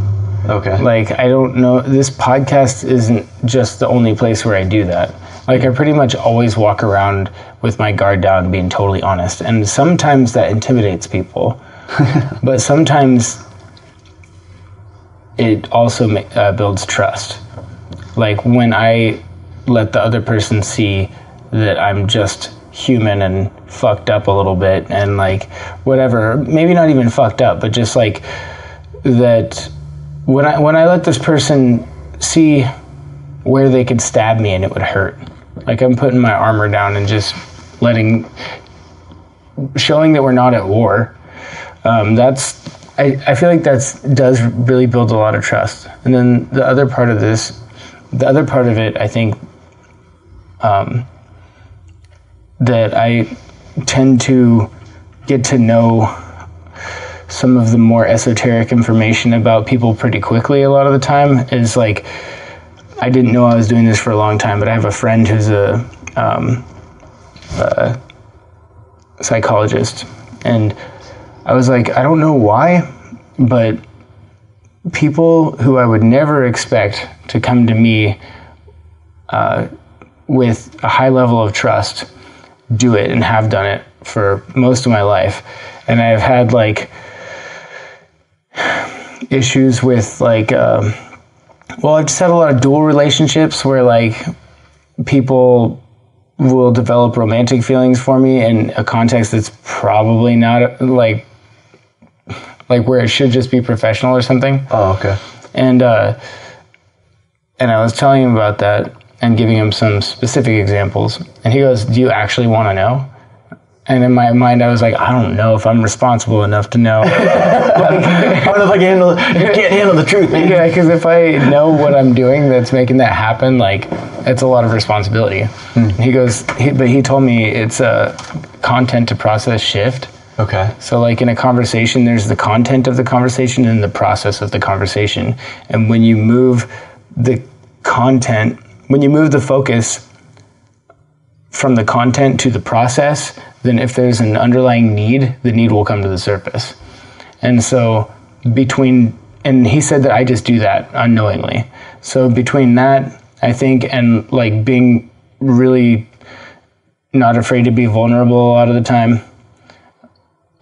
Okay. Like, I don't know, this podcast isn't just the only place where I do that. Like, I pretty much always walk around with my guard down, being totally honest. And sometimes that intimidates people. But sometimes it also builds trust. Like, when I let the other person see that I'm just human and fucked up a little bit, and like, whatever, maybe not even fucked up, but just like that, when I let this person see where they could stab me and it would hurt. Like, I'm putting my armor down and just showing that we're not at war. I feel like does really build a lot of trust. And then the other part of it, I think, that I tend to get to know some of the more esoteric information about people pretty quickly a lot of the time, is like, I didn't know I was doing this for a long time, but I have a friend who's a psychologist, and I was like, I don't know why, but people who I would never expect to come to me with a high level of trust do it and have done it for most of my life. And I've had like issues with like, I've just had a lot of dual relationships where like people will develop romantic feelings for me in a context that's probably not like where it should just be professional or something. Oh, okay. And I was telling him about that and giving him some specific examples. And he goes, "Do you actually want to know?" And in my mind, I was like, I don't know if I'm responsible enough to know. I don't know if I can handle it. You can't handle the truth, man. Yeah, because if I know what I'm doing that's making that happen, like, it's a lot of responsibility. He goes, but he told me it's a content to process shift. Okay. So like in a conversation, there's the content of the conversation and the process of the conversation. And when you move the content, when you move the focus from the content to the process, then if there's an underlying need, the need will come to the surface. And so and he said that I just do that unknowingly. So between that, I think, and like being really not afraid to be vulnerable a lot of the time,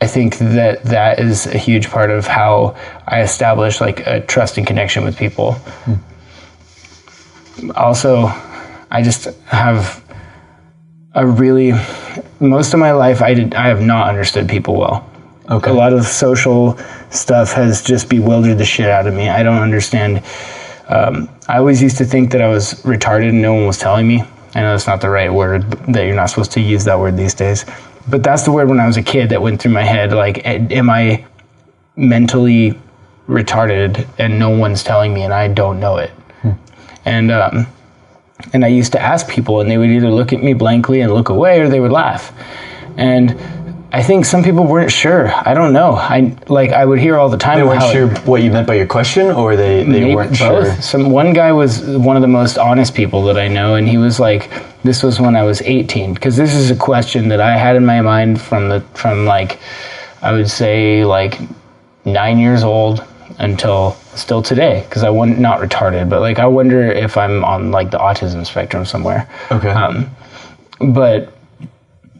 I think that is a huge part of how I establish like a trust and connection with people. Also, I just have most of my life, I have not understood people well. Okay. A lot of social stuff has just bewildered the shit out of me. I don't understand. I always used to think that I was retarded and no one was telling me. I know that's not the right word, that you're not supposed to use that word these days. But that's the word when I was a kid that went through my head. Like, am I mentally retarded and no one's telling me and I don't know it? And I used to ask people and they would either look at me blankly and look away or they would laugh. And I think some people weren't sure. I don't know. I would hear all the time. They weren't sure what you meant by your question, or they weren't both. sure? One guy was one of the most honest people that I know, and he was like, this was when I was 18, because this is a question that I had in my mind from like, I would say like 9 years old until still today, because I wasn't not retarded, but like I wonder if I'm on like the autism spectrum somewhere. Okay.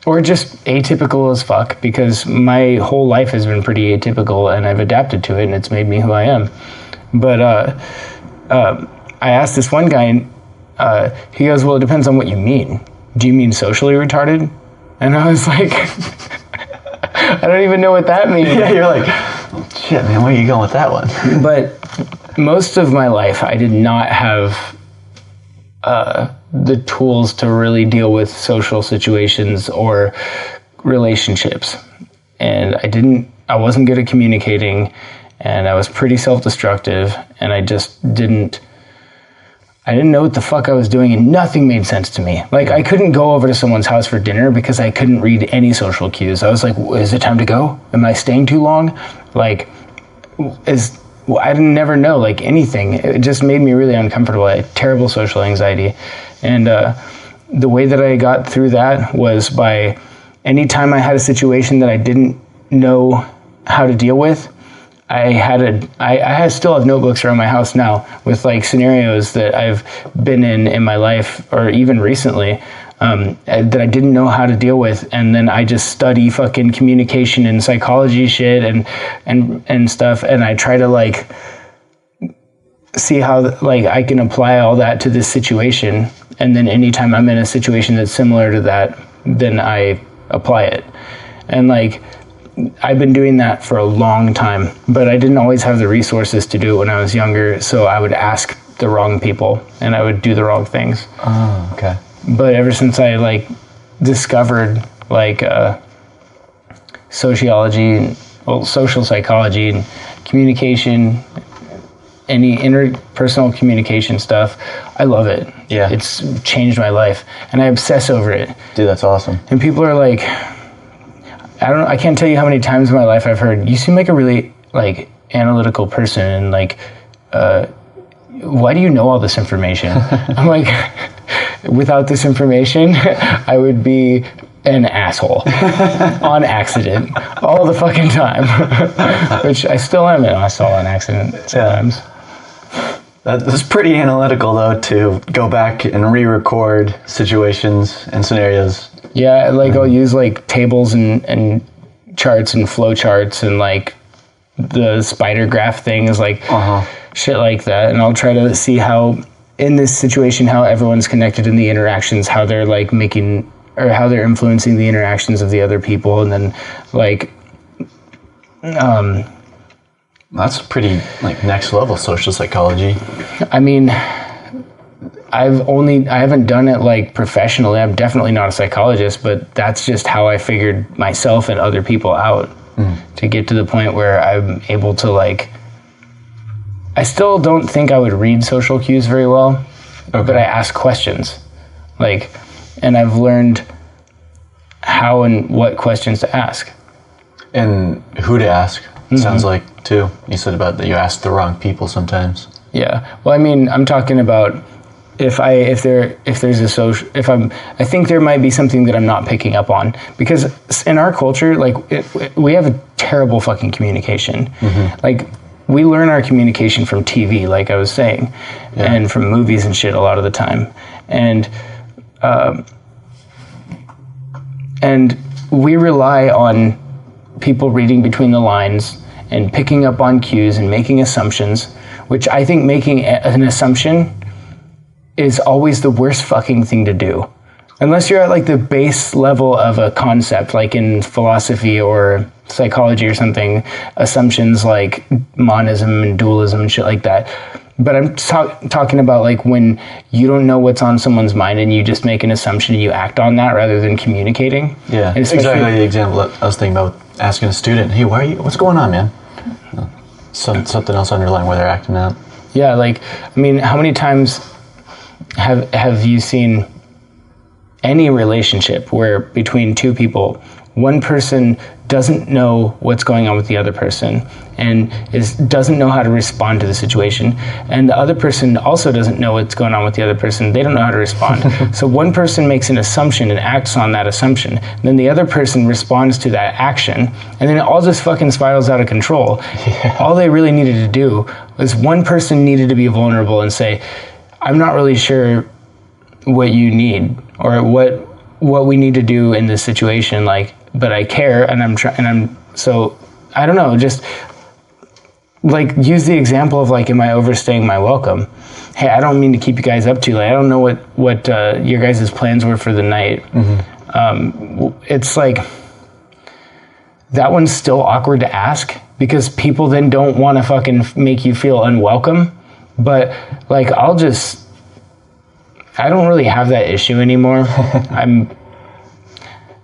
Or just atypical as fuck, because my whole life has been pretty atypical and I've adapted to it and it's made me who I am. But I asked this one guy and he goes, well, it depends on what you mean. Do you mean socially retarded? And I was like, I don't even know what that means. Yeah, you're like, shit, man, where are you going with that one? But most of my life, I did not have the tools to really deal with social situations or relationships. And I wasn't good at communicating, and I was pretty self-destructive, and I didn't know what the fuck I was doing, and nothing made sense to me. Like, I couldn't go over to someone's house for dinner because I couldn't read any social cues. I was like, is it time to go? Am I staying too long? Like, I didn't never know, like, anything. It just made me really uncomfortable. I had terrible social anxiety. And the way that I got through that was by anytime I had a situation that I didn't know how to deal with, I still have notebooks around my house now with like scenarios that I've been in my life, or even recently, that I didn't know how to deal with, and then I just study fucking communication and psychology shit and stuff, and I try to like see how like I can apply all that to this situation, and then anytime I'm in a situation that's similar to that, then I apply it. And like, I've been doing that for a long time, but I didn't always have the resources to do it when I was younger, so I would ask the wrong people and I would do the wrong things. Oh, okay. But ever since I like discovered like sociology, social psychology and communication, any interpersonal communication stuff, I love it. Yeah. It's changed my life and I obsess over it. Dude, that's awesome. And people are like, I can't tell you how many times in my life I've heard, you seem like a really like analytical person, and like, why do you know all this information? I'm like, without this information, I would be an asshole on accident all the fucking time, which I still am an asshole on accident sometimes. That's pretty analytical, though, to go back and re-record situations and scenarios. Yeah, like I'll use like tables and charts and flow charts and like the spider graph things, like shit like that, and I'll try to see how in this situation how everyone's connected in the interactions, how they're like making or how they're influencing the interactions of the other people, and then like that's pretty like next level social psychology. I mean, I haven't done it like professionally. I'm definitely not a psychologist, but that's just how I figured myself and other people out to get to the point where I'm able to like, I still don't think I would read social cues very well, but I ask questions, like, and I've learned how and what questions to ask. And who to ask, sounds like, too. You said about that you ask the wrong people sometimes. Yeah. Well, I mean, I'm talking about I think there might be something that I'm not picking up on, because in our culture, like we have a terrible fucking communication. Like we learn our communication from TV, like I was saying, and from movies and shit a lot of the time. And we rely on people reading between the lines and picking up on cues and making assumptions, which I think making an assumption is always the worst fucking thing to do. Unless you're at like the base level of a concept, like in philosophy or psychology or something, assumptions like monism and dualism and shit like that. But I'm talking about like when you don't know what's on someone's mind and you just make an assumption and you act on that rather than communicating. Yeah, and exactly the example that I was thinking about asking a student, hey, what's going on, man? Something else underlying where they're acting out. Yeah, like, I mean, how many times have you seen any relationship where between two people, one person doesn't know what's going on with the other person and doesn't know how to respond to the situation, and the other person also doesn't know what's going on with the other person. They don't know how to respond. So one person makes an assumption and acts on that assumption, and then the other person responds to that action, and then it all just fucking spirals out of control. All they really needed to do was one person needed to be vulnerable and say, I'm not really sure what you need or what we need to do in this situation, like, but I care, and so I don't know, just like use the example of like, am I overstaying my welcome? Hey, I don't mean to keep you guys up too late. I don't know what your guys' plans were for the night. It's like, that one's still awkward to ask because people then don't want to fucking make you feel unwelcome. But like, I don't really have that issue anymore.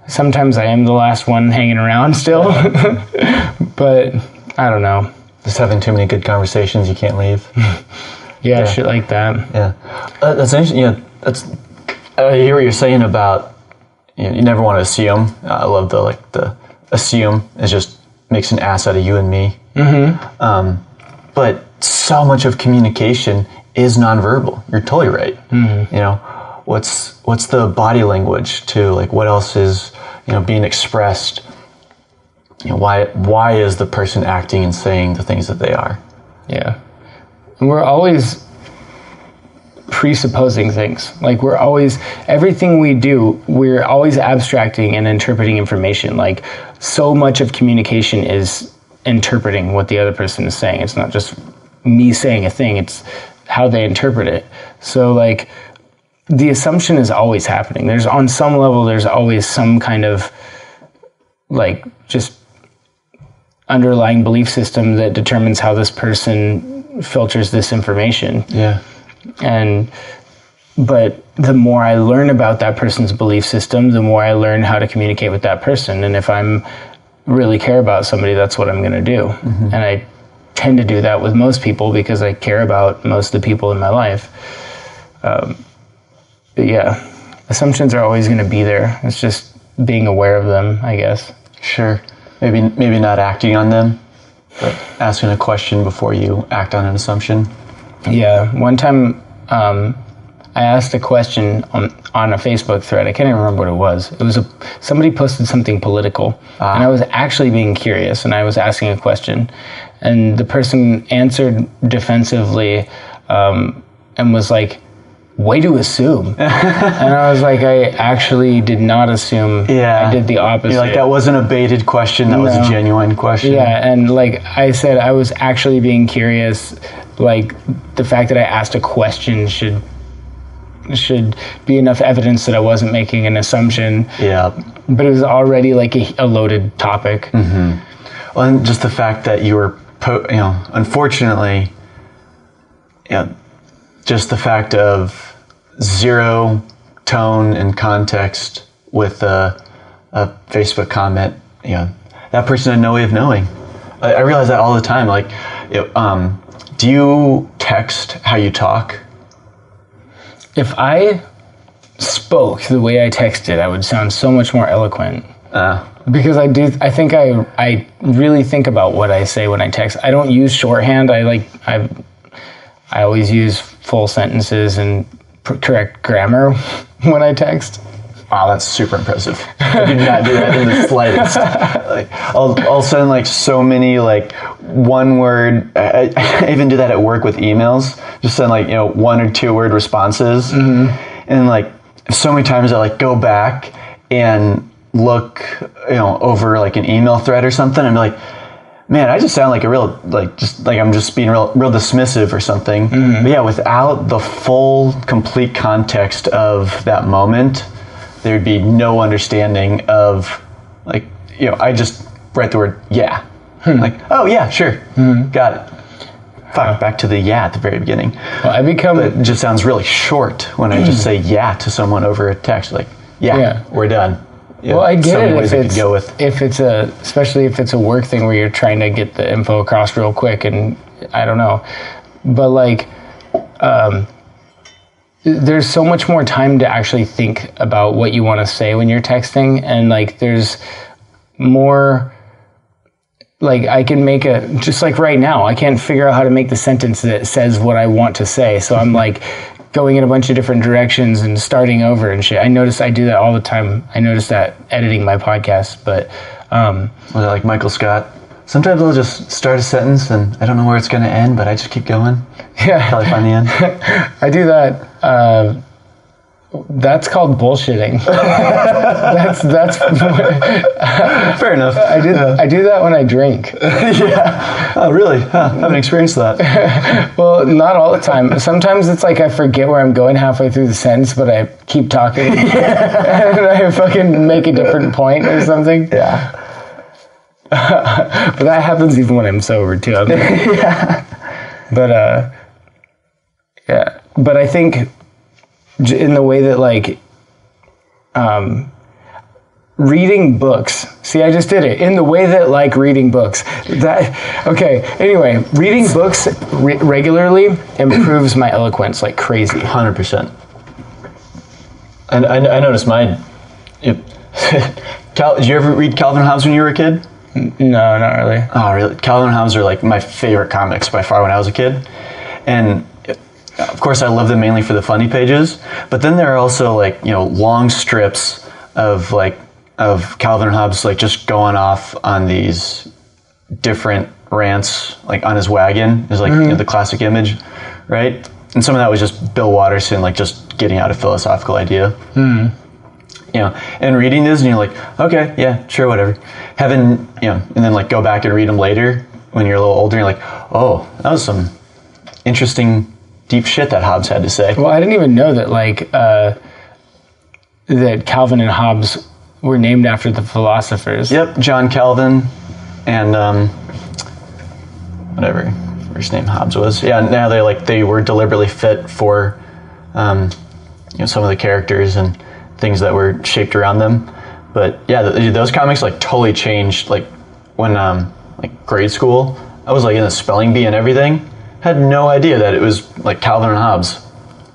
Sometimes I am the last one hanging around still, but I don't know. Just having too many good conversations, you can't leave. Yeah, shit like that. Yeah, that's interesting. Yeah, I hear what you're saying about you never want to assume. I love the assume. It just makes an ass out of you and me. But so much of communication is nonverbal. You're totally right. You know, what's the body language too? Like, what else is being expressed? Why is the person acting and saying the things that they are? Yeah, and we're always presupposing things. Like, everything we do, we're always abstracting and interpreting information. Like, so much of communication is interpreting what the other person is saying. It's not just me saying a thing, it's how they interpret it. So like, the assumption is always happening. On some level, there's always some kind of like just underlying belief system that determines how this person filters this information. Yeah. But the more I learn about that person's belief system, the more I learn how to communicate with that person. And if I'm really care about somebody, that's what I'm going to do. And I tend to do that with most people because I care about most of the people in my life. But yeah, assumptions are always going to be there. It's just being aware of them, I guess. Sure. Maybe not acting on them, but asking a question before you act on an assumption. Yeah. One time, I asked a question on a Facebook thread. I can't even remember what it was. It was somebody posted something political, and I was actually being curious, and I was asking a question, and the person answered defensively, and was like, way to assume. And I was like, I actually did not assume. Yeah. I did the opposite. You're like, that wasn't a baited question, that was a genuine question. Yeah, and like I said, I was actually being curious. Like, the fact that I asked a question should be enough evidence that I wasn't making an assumption. Yeah. But it was already like a loaded topic. Mm-hmm. Well, and just the fact that you were, unfortunately, just the fact of zero tone and context with a Facebook comment, that person had no way of knowing. I realize that all the time. Like, do you text how you talk? If I spoke the way I texted, I would sound so much more eloquent. Because I think I really think about what I say when I text. I don't use shorthand. I always use full sentences and correct grammar when I text. Wow, that's super impressive. I do not do that in the slightest. I'll send like so many like one word. I even do that at work with emails. Just send like 1 or 2 word responses, and like so many times I like go back and look over like an email thread or something and be like, man, I just sound like a real I'm just being real dismissive or something. But yeah, without the full complete context of that moment, there'd be no understanding of, like, I just write the word yeah. Like, oh yeah, sure, got it. Fuck, back to the yeah at the very beginning. Well, it just sounds really short when I just say yeah to someone over a text, like, yeah. We're done. Well, I get it especially if it's a work thing where you're trying to get the info across real quick, and I don't know. But like, there's so much more time to actually think about what you want to say when you're texting, and like there's more, like I can make just like right now, I can't figure out how to make the sentence that says what I want to say. So I'm like going in a bunch of different directions and starting over and shit. I notice I do that all the time. I notice that editing my podcast, but like Michael Scott. Sometimes I'll just start a sentence and I don't know where it's going to end, but I just keep going. Yeah. Until I find the end. I do that. That's called bullshitting. that's fair enough. I do that when I drink. Yeah. Oh, really? Huh. I haven't experienced that. Well, not all the time. Sometimes it's like I forget where I'm going halfway through the sentence, but I keep talking. And I fucking make a different point or something. Yeah. But that happens even when I'm sober too. Yeah. But yeah. But I think in the way that like reading books. See, I just did it. In the way that like reading books. Anyway, reading books regularly improves my eloquence like crazy. 100%. And I noticed mine. Did you ever read Calvin and Hobbes when you were a kid? No, not really. Oh, really? Calvin and Hobbes are like my favorite comics by far when I was a kid. And of course I love them mainly for the funny pages, but then there are also like, long strips of Calvin and Hobbes like just going off on these different rants, like on his wagon is like the classic image, right? And some of that was just Bill Watterson like just getting out a philosophical idea. And reading this and you're like, okay, yeah, sure, whatever. And then like go back and read them later when you're a little older and you're like, oh, that was some interesting deep shit that Hobbes had to say. Well, I didn't even know that like that Calvin and Hobbes were named after the philosophers. Yep, John Calvin and whatever his name Hobbes was. Yeah, now they were deliberately fit for some of the characters and things that were shaped around them. But yeah, those comics like totally changed. Like when like grade school, I was like in the spelling bee and everything. Had no idea that it was like Calvin and Hobbes.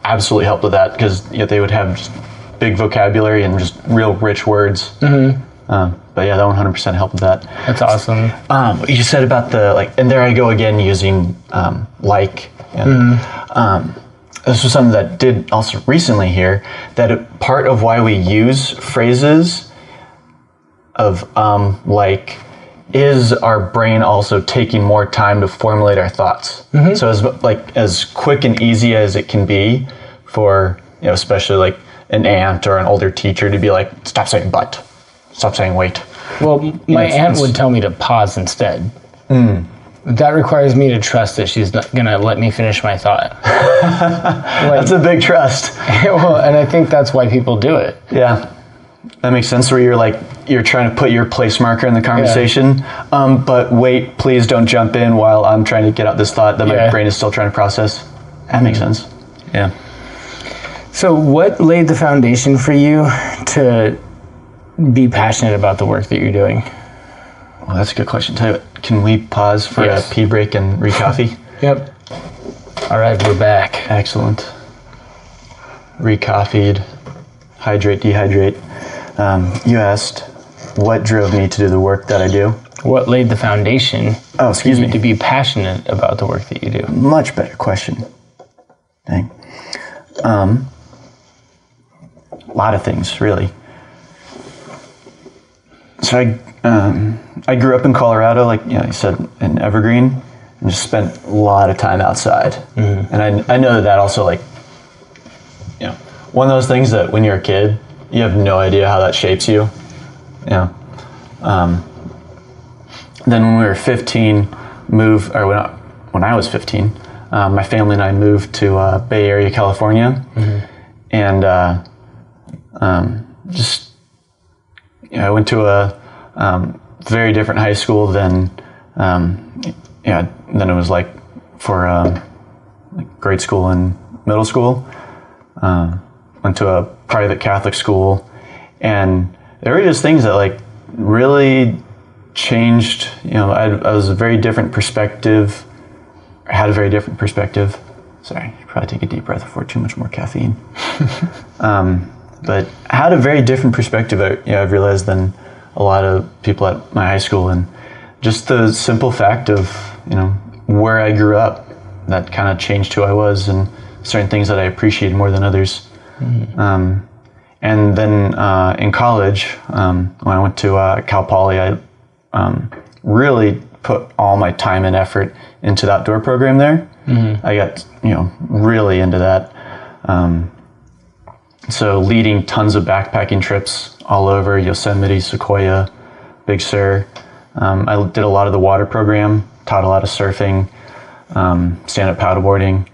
Absolutely helped with that because they would have just big vocabulary and just real rich words. But yeah, that 100% helped with that. That's awesome. What you said about the and there I go again using this was something that did also recently hear, that part of why we use phrases of like, is our brain also taking more time to formulate our thoughts. So as quick and easy as it can be for, especially like an aunt or an older teacher to be like, stop saying but, stop saying wait. Well, my aunt would tell me to pause instead. That requires me to trust that she's not going to let me finish my thought. That's a big trust. Well, and I think that's why people do it. Yeah. That makes sense, where you're trying to put your place marker in the conversation. But wait, please don't jump in while I'm trying to get out this thought that my brain is still trying to process. That makes sense. Yeah. So what laid the foundation for you to be passionate about the work that you're doing? Well, that's a good question. Tell you what, can we pause for a pee break and re-coffee? Yep. All right, we're back. Excellent. Re-coffeed, hydrate, dehydrate. You asked what drove me to do the work that I do. What laid the foundation for you to be passionate about the work that you do? Much better question. Dang. A lot of things, really. So I grew up in Colorado, like you said, in Evergreen, and just spent a lot of time outside. And I know that also, like, one of those things that when you're a kid, you have no idea how that shapes you. Then when we were 15, when I was 15, my family and I moved to Bay Area, California, and I went to a very different high school than it was like for grade school and middle school. Went to a private Catholic school, and there were just things that like really changed. I was a very different perspective. I had a very different perspective. Sorry, I should probably take a deep breath before too much more caffeine. But I had a very different perspective, I've realized, than a lot of people at my high school. And just the simple fact of, where I grew up, that kind of changed who I was and certain things that I appreciated more than others. And then in college, when I went to Cal Poly, I really put all my time and effort into the outdoor program there. I got, really into that. So leading tons of backpacking trips all over Yosemite, Sequoia, Big Sur. I did a lot of the water program, taught a lot of surfing, stand-up paddleboarding,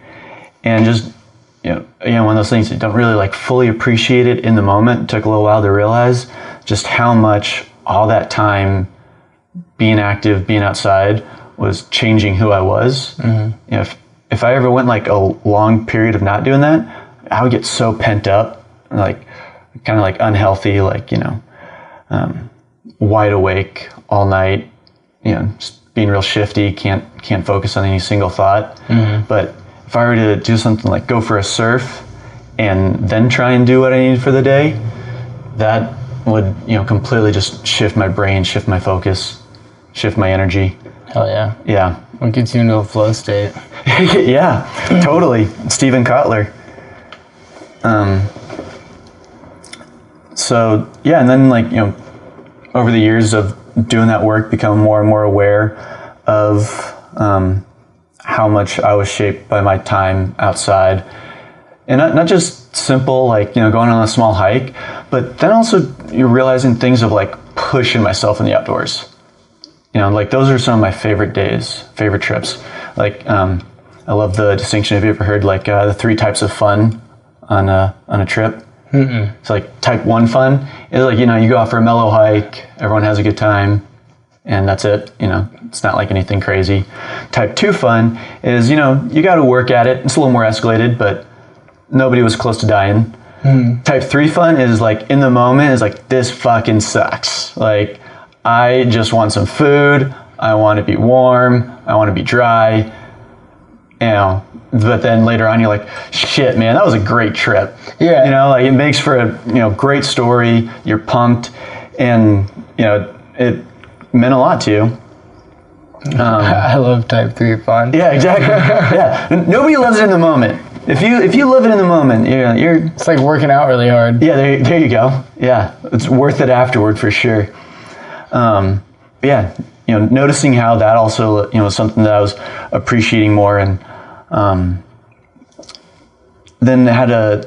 and just, one of those things you don't really like fully appreciate it in the moment. It took a little while to realize just how much all that time being active, being outside was changing who I was. If I ever went like a long period of not doing that, I would get so pent up, like kind of like unhealthy, like, wide awake all night, just being real shifty, can't focus on any single thought. But if I were to do something like go for a surf and then try and do what I needed for the day, that would, completely just shift my brain, shift my focus, shift my energy. Hell yeah. Yeah. What gets you into a flow state? Yeah, totally. Steven Kotler. So yeah, and then like, over the years of doing that work, become more and more aware of how much I was shaped by my time outside. And not just simple, like, going on a small hike, but then also you're realizing things of like pushing myself in the outdoors. Like those are some of my favorite trips. Like, I love the distinction. Have you ever heard like the 3 types of fun on a trip? It's like type 1 fun is like, you go out for a mellow hike, everyone has a good time, and that's it. It's not like anything crazy. Type 2 fun is, you got to work at it. It's a little more escalated, but nobody was close to dying. Type 3 fun is like in the moment is like, this fucking sucks. Like, I just want some food. I want to be warm. I want to be dry. But then later on you're like, shit, man, that was a great trip. Yeah. Like it makes for a, great story. You're pumped, and, it meant a lot to you. I love type 3 fun. Yeah, exactly. Yeah. Nobody loves it in the moment. if you live it in the moment, you're It's like working out really hard. yeah, there you go. Yeah, it's worth it afterward for sure. Yeah, noticing how that also, was something that I was appreciating more, and then had a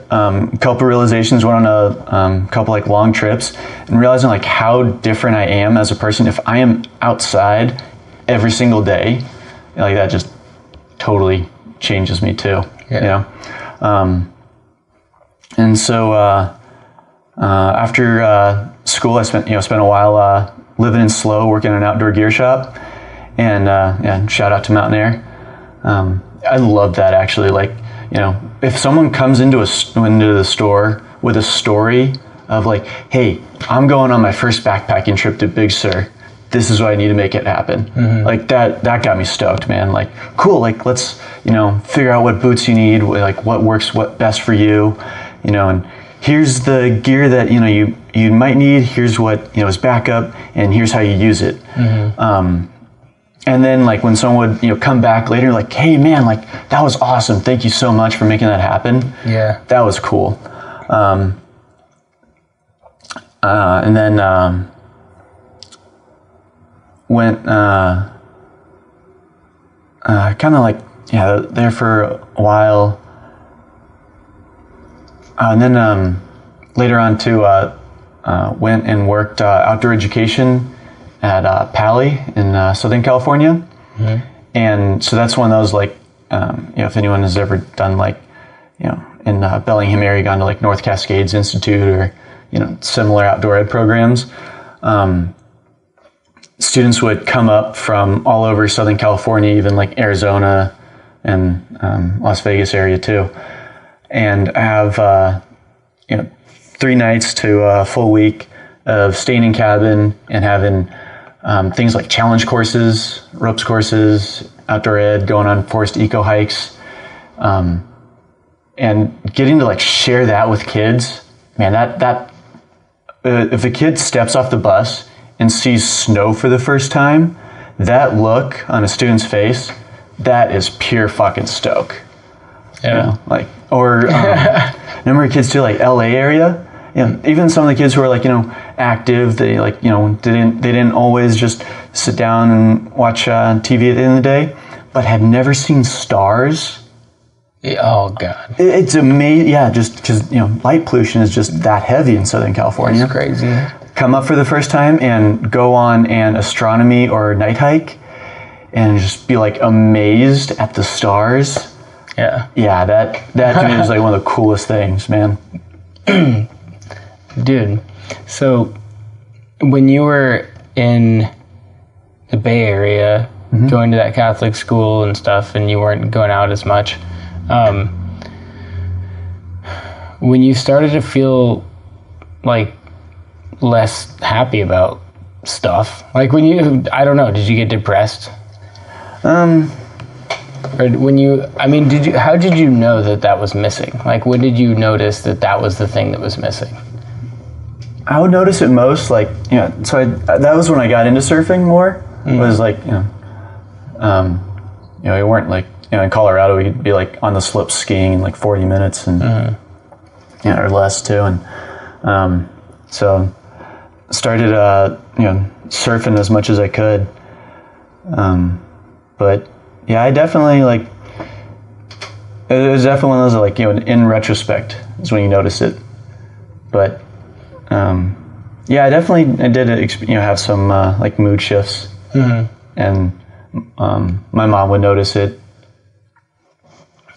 couple realizations, went on a couple like long trips, and realizing like how different I am as a person if I am outside every single day. Like that just totally changes me too. Yeah. And so after school, I spent a while living in SLO, working in an outdoor gear shop, and shout out to Mountain Air. I love that actually. Like, if someone comes into the store with a story of like, hey, I'm going on my first backpacking trip to Big Sur. This is what I need to make it happen. Mm-hmm. Like that got me stoked, man. Like, cool. Like, let's, figure out what boots you need, like what works, what best for you, and here's the gear that, you might need. Here's what, is backup, and here's how you use it. Mm-hmm. And then like when someone would, come back later, like, hey man, like that was awesome. Thank you so much for making that happen. Yeah. That was cool. And then, went kind of like there for a while, and then later on too went and worked outdoor education at Pali in Southern California. Mm-hmm. And so that's one of those like if anyone has ever done like in Bellingham area, gone to like North Cascades Institute or similar outdoor ed programs. Students would come up from all over Southern California, even like Arizona and Las Vegas area too, and have 3 nights to a full week of staying in cabin and having things like challenge courses, ropes courses, outdoor ed, going on forest eco hikes, and getting to like share that with kids. Man, that if a kid steps off the bus and sees snow for the first time, that look on a student's face, that is pure fucking stoke. Yeah. Like, or number of kids too, like LA area. Even some of the kids who are like, active, they like, they didn't always just sit down and watch TV at the end of the day, but had never seen stars. Oh God. It's amazing. Yeah. Just because, light pollution is just that heavy in Southern California. It's crazy. Come up for the first time and go on an astronomy or night hike and just be like amazed at the stars. Yeah. Yeah, that to me is like one of the coolest things, man. Dude, so when you were in the Bay Area, mm-hmm. going to that Catholic school and stuff, and you weren't going out as much, when you started to feel like less happy about stuff, like when you, I don't know, did you get depressed? Or when you, how did you know that was missing? Like, when did you notice that was the thing that was missing? I would notice it most like, so that was when I got into surfing more. Mm. Was like, we weren't like, in Colorado, we'd be like on the slopes skiing in like 40 minutes and, or less too. And, so started, surfing as much as I could. But yeah, I definitely like, it was definitely one of those like, in retrospect is when you notice it. But, yeah, I did, have some, like mood shifts, mm-hmm. and, my mom would notice it.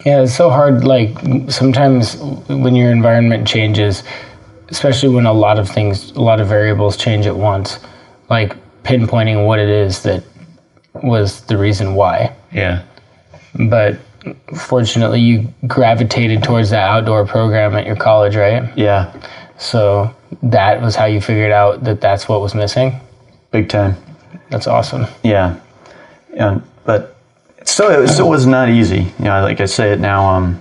Yeah, it's so hard. Like sometimes when your environment changes, especially when a lot of variables change at once, like pinpointing what it is that was the reason why. Yeah. But fortunately, you gravitated towards that outdoor program at your college, right? Yeah. So that was how you figured out that's what was missing? Big time. That's awesome. Yeah. But it still was not easy. Like I say it now,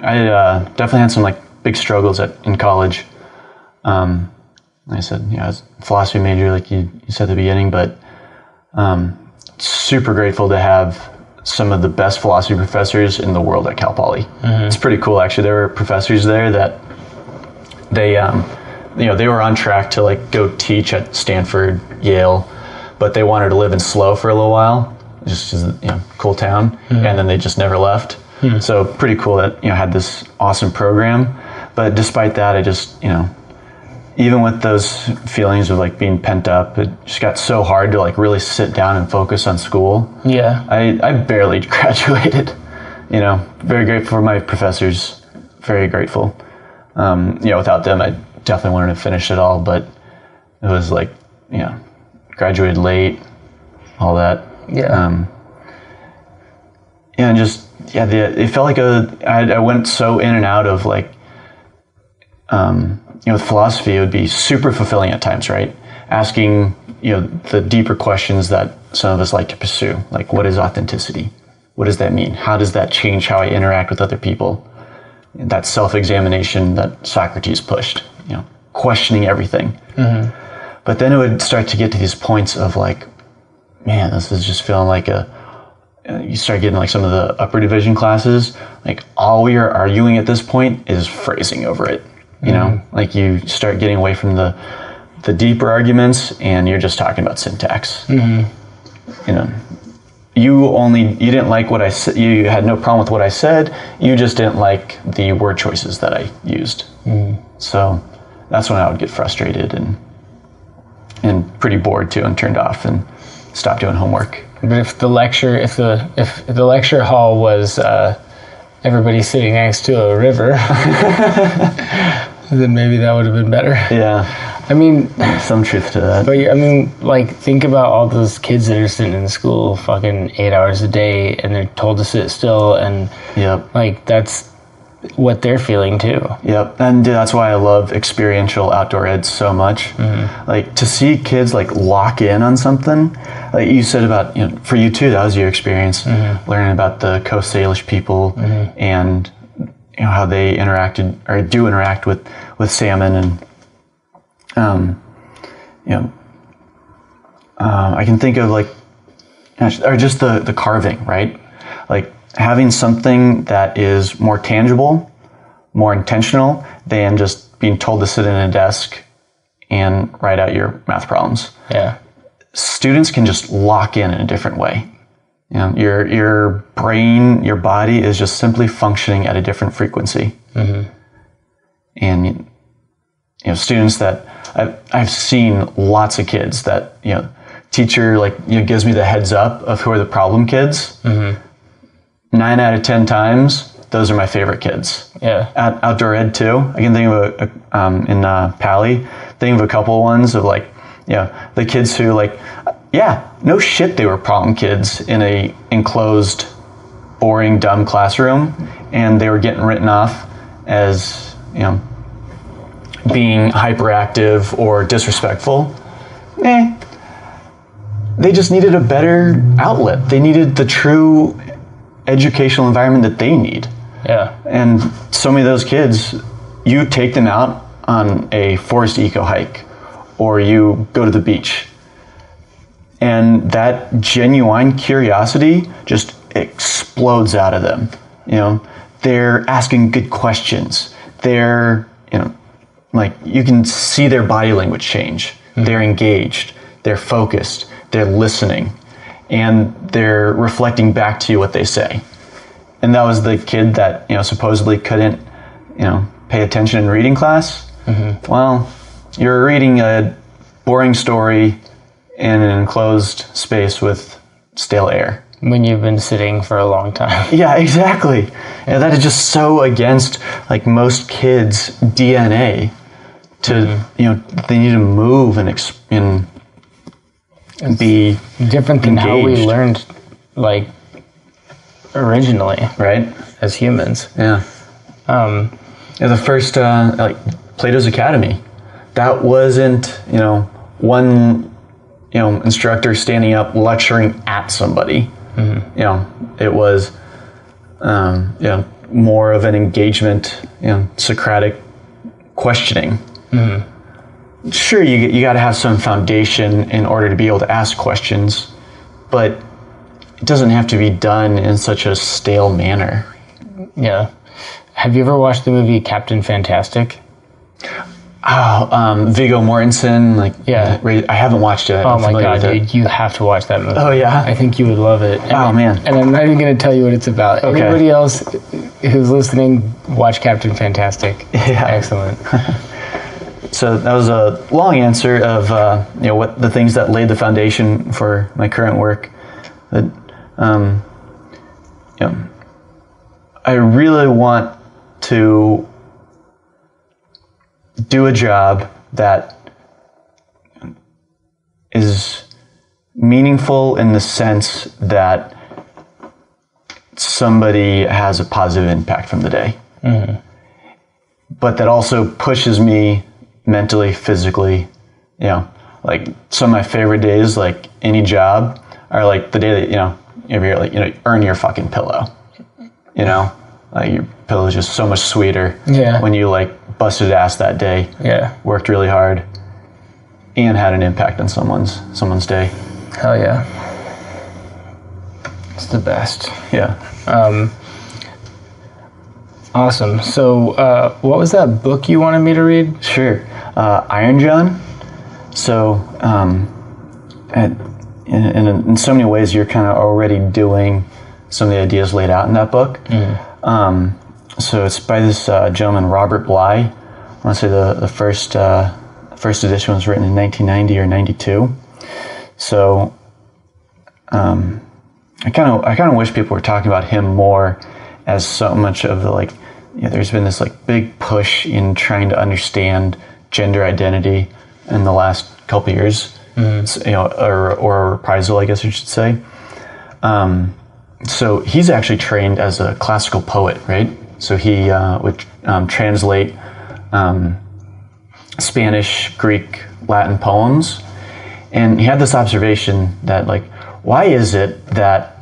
I definitely had some like big struggles in college. Like I said, I was a philosophy major, like you said at the beginning, but super grateful to have some of the best philosophy professors in the world at Cal Poly. It's pretty cool, actually. There were professors there that they were on track to like go teach at Stanford, Yale, but they wanted to live in SLO for a little while, just as cool town, and then they just never left. So pretty cool that had this awesome program. But despite that, I just even with those feelings of like being pent up, it just got so hard to like really sit down and focus on school. Yeah. I barely graduated. Very grateful for my professors. Very grateful. Without them, I definitely wanted to finish it all, but it was like, graduated late, all that. Yeah. It felt like I went so in and out of like, with philosophy, it would be super fulfilling at times, right? Asking, the deeper questions that some of us like to pursue, like what is authenticity? What does that mean? How does that change how I interact with other people? That self-examination that Socrates pushed, questioning everything. But then it would start to get to these points of like, man, this is just feeling like you start getting like some of the upper division classes, like all we are arguing at this point is phrasing over it. Like you start getting away from the deeper arguments and you're just talking about syntax. You didn't like what I said. You had no problem with what I said. You just didn't like the word choices that I used. So that's when I would get frustrated and pretty bored too, and turned off and stopped doing homework. But if the lecture hall was everybody sitting next to a river, then maybe that would have been better. Yeah. I mean, some truth to that. But think about all those kids that are sitting in school fucking 8 hours a day and they're told to sit still, and like that's what they're feeling too. Yep. And that's why I love experiential outdoor ed so much. Like to see kids like lock in on something, like you said about, for you too, that was your experience, learning about the Coast Salish people and how they interacted or do interact with salmon, and I can think of like, or just the carving, right? Like having something that is more tangible, more intentional than just being told to sit in a desk and write out your math problems. Yeah. Students can just lock in a different way. Your brain, your body is just simply functioning at a different frequency. And students that I've seen lots of kids that teacher gives me the heads up of who are the problem kids. 9 out of 10 times, those are my favorite kids. Yeah. At outdoor ed too, I can think of in Pally, think of a couple ones of the kids who no shit, they were problem kids in a enclosed, boring, dumb classroom, and they were getting written off as being hyperactive or disrespectful. They just needed a better outlet. They needed the true educational environment that they need. Yeah. And so many of those kids, you take them out on a forest eco hike, or you go to the beach, and that genuine curiosity just explodes out of them. They're asking good questions. They're, you can see their body language change. They're engaged. They're focused. They're listening. And they're reflecting back to you what they say. And that was the kid that, supposedly couldn't, pay attention in reading class. Well, you're reading a boring story in an enclosed space with stale air. When you've been sitting for a long time. Yeah, exactly. Yeah, that is just so against most kids' DNA to, they need to move and be different than engaged. How we learned originally, right? As humans. Yeah. The first Plato's Academy, that wasn't one instructor standing up lecturing at somebody. It was more of an engagement, Socratic questioning. Sure, you got to have some foundation in order to be able to ask questions, but it doesn't have to be done in such a stale manner. Yeah. Have you ever watched the movie Captain Fantastic? Oh, Viggo Mortensen, like, Yeah. I haven't watched it. Oh I'm my familiar God, with it. dude, you have to watch that movie. Oh, yeah? I think you would love it. Oh, man. And I'm not even going to tell you what it's about. Okay. Anybody else who's listening, watch Captain Fantastic. Yeah. Excellent. So that was a long answer of what the things that laid the foundation for my current work. That I really want to do a job that is meaningful in the sense that somebody has a positive impact from the day, but that also pushes me mentally, physically. Like some of my favorite days, like any job, are like the day that if you're like earn your fucking pillow. Like your pillow is just so much sweeter when you like busted ass that day, worked really hard, and had an impact on someone's day. Hell yeah. It's the best. Yeah. Awesome. So what was that book you wanted me to read? Sure. Iron John. So in so many ways, you're kind of already doing some of the ideas laid out in that book. So it's by this gentleman, Robert Bly. I want to say the first edition was written in 1990 or 92. So I kind of wish people were talking about him more as so much of the there's been this like big push in trying to understand gender identity in the last couple of years, or a reprisal, I guess you should say. So he's actually trained as a classical poet, right? So he would translate Spanish, Greek, Latin poems. And he had this observation that why is it that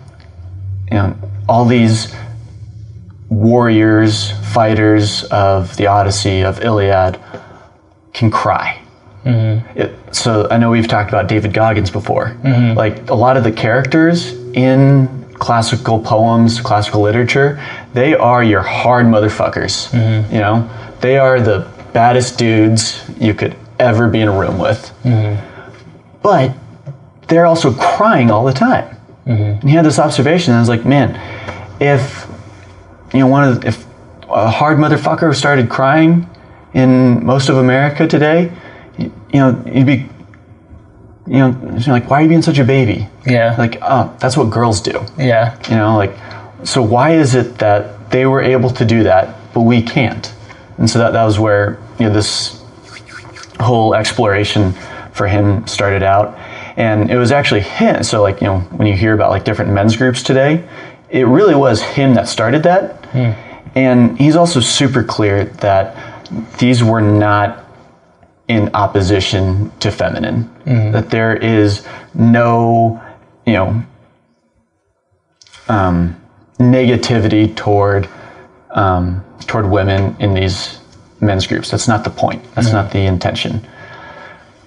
all these warriors, fighters of the Odyssey, of Iliad, can cry? So I know we've talked about David Goggins before. Like a lot of the characters in classical poems, classical literature, they are your hard motherfuckers. They are the baddest dudes you could ever be in a room with. But they're also crying all the time. And he had this observation, and I was like, man, if if a hard motherfucker started crying in most of America today, you'd be like, why are you being such a baby? Yeah. Like, oh, that's what girls do. Yeah. So why is it that they were able to do that, but we can't? And so that was where this whole exploration for him started out. And it was actually him. So when you hear about different men's groups today, it really was him that started that. And he's also super clear that these were not in opposition to feminine, that there is no, negativity toward women in these men's groups. That's not the point. That's not the intention.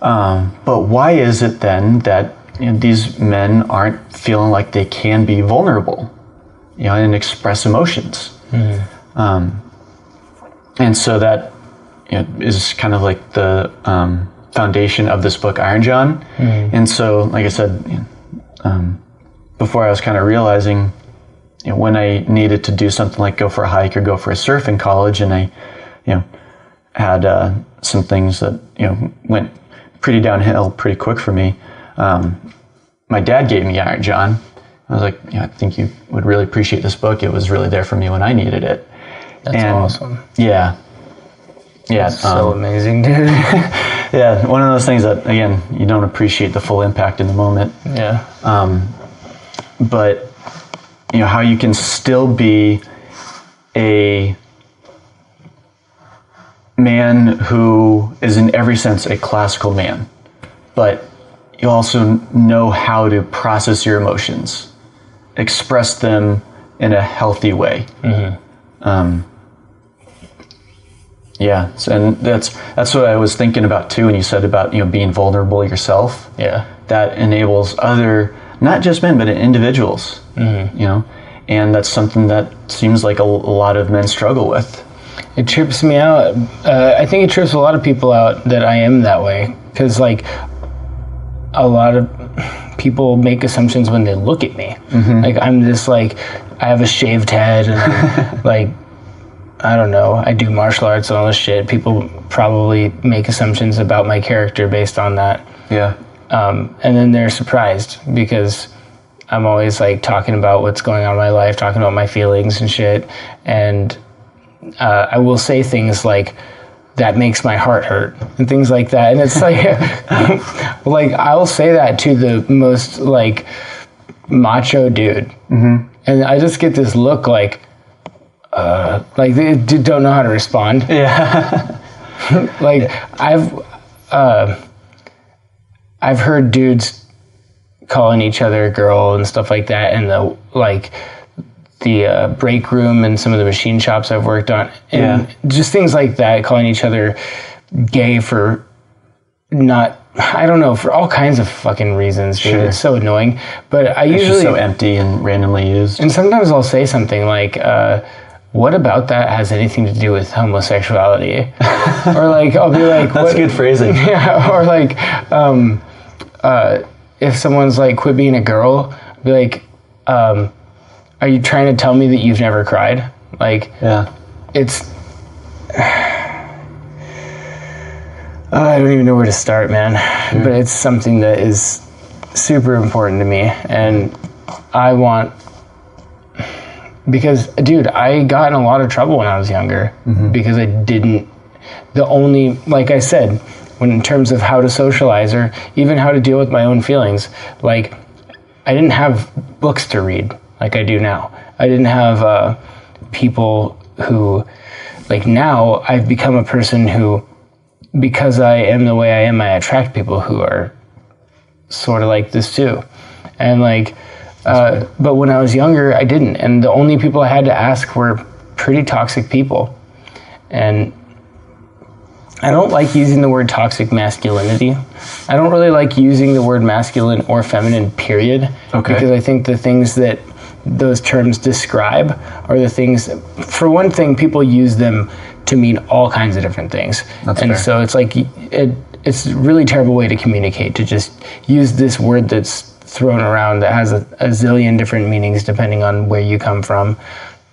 But why is it then that these men aren't feeling like they can be vulnerable, and express emotions? And so that is kind of like the foundation of this book, Iron John. And so, like I said, before, I was kind of realizing when I needed to do something like go for a hike or go for a surf in college, and I had some things that went pretty downhill pretty quick for me. My dad gave me Iron John. I was like, I think you would really appreciate this book. It was really there for me when I needed it. That's awesome. Yeah. That's so amazing, dude. Yeah, one of those things that, again, you don't appreciate the full impact in the moment. Yeah. But, how you can still be a man who is in every sense a classical man, but you also know how to process your emotions, express them in a healthy way. Yeah, and that's what I was thinking about too when you said about being vulnerable yourself. Yeah. That enables other not just men, but in individuals, you know, and that's something that seems like a lot of men struggle with. It trips me out. I think it trips a lot of people out that I am that way, because like a lot of people make assumptions when they look at me. Like I'm just like, I have a shaved head and like, I don't know, I do martial arts and all this shit. People probably make assumptions about my character based on that. Yeah. And then they're surprised because I'm always like talking about what's going on in my life, talking about my feelings and shit. And I will say things like, that makes my heart hurt and things like that. And it's like, like I'll say that to the most like macho dude. And I just get this look like they don't know how to respond. Yeah. Like I've heard dudes calling each other a girl and stuff like that in the break room and some of the machine shops I've worked on, and just things like that, calling each other gay for I don't know, for all kinds of fucking reasons, dude. Sure. It's so annoying. But it's just so empty and randomly used. And sometimes I'll say something like, what about that has anything to do with homosexuality? Or like, I'll be like, that's good phrasing. Yeah. Or like, if someone's like, quit being a girl, I'll be like, are you trying to tell me that you've never cried? Like, it's, I don't even know where to start, man. But it's something that is super important to me. And I want, because, dude, I got in a lot of trouble when I was younger because I didn't, like I said, when in terms of how to socialize or even how to deal with my own feelings, like, I didn't have books to read like I do now. I didn't have people who, like now, I've become a person who, because I am the way I am, I attract people who are sort of like this too. And like, but when I was younger, I didn't. And the only people I had to ask were pretty toxic people. And I don't like using the word toxic masculinity. I don't really like using the word masculine or feminine, period. Okay. Because I think the things that those terms describe are the things, for one thing, people use them to mean all kinds of different things. That's fair. So it's like, it's a really terrible way to communicate, to just use this word that's thrown around that has a zillion different meanings depending on where you come from.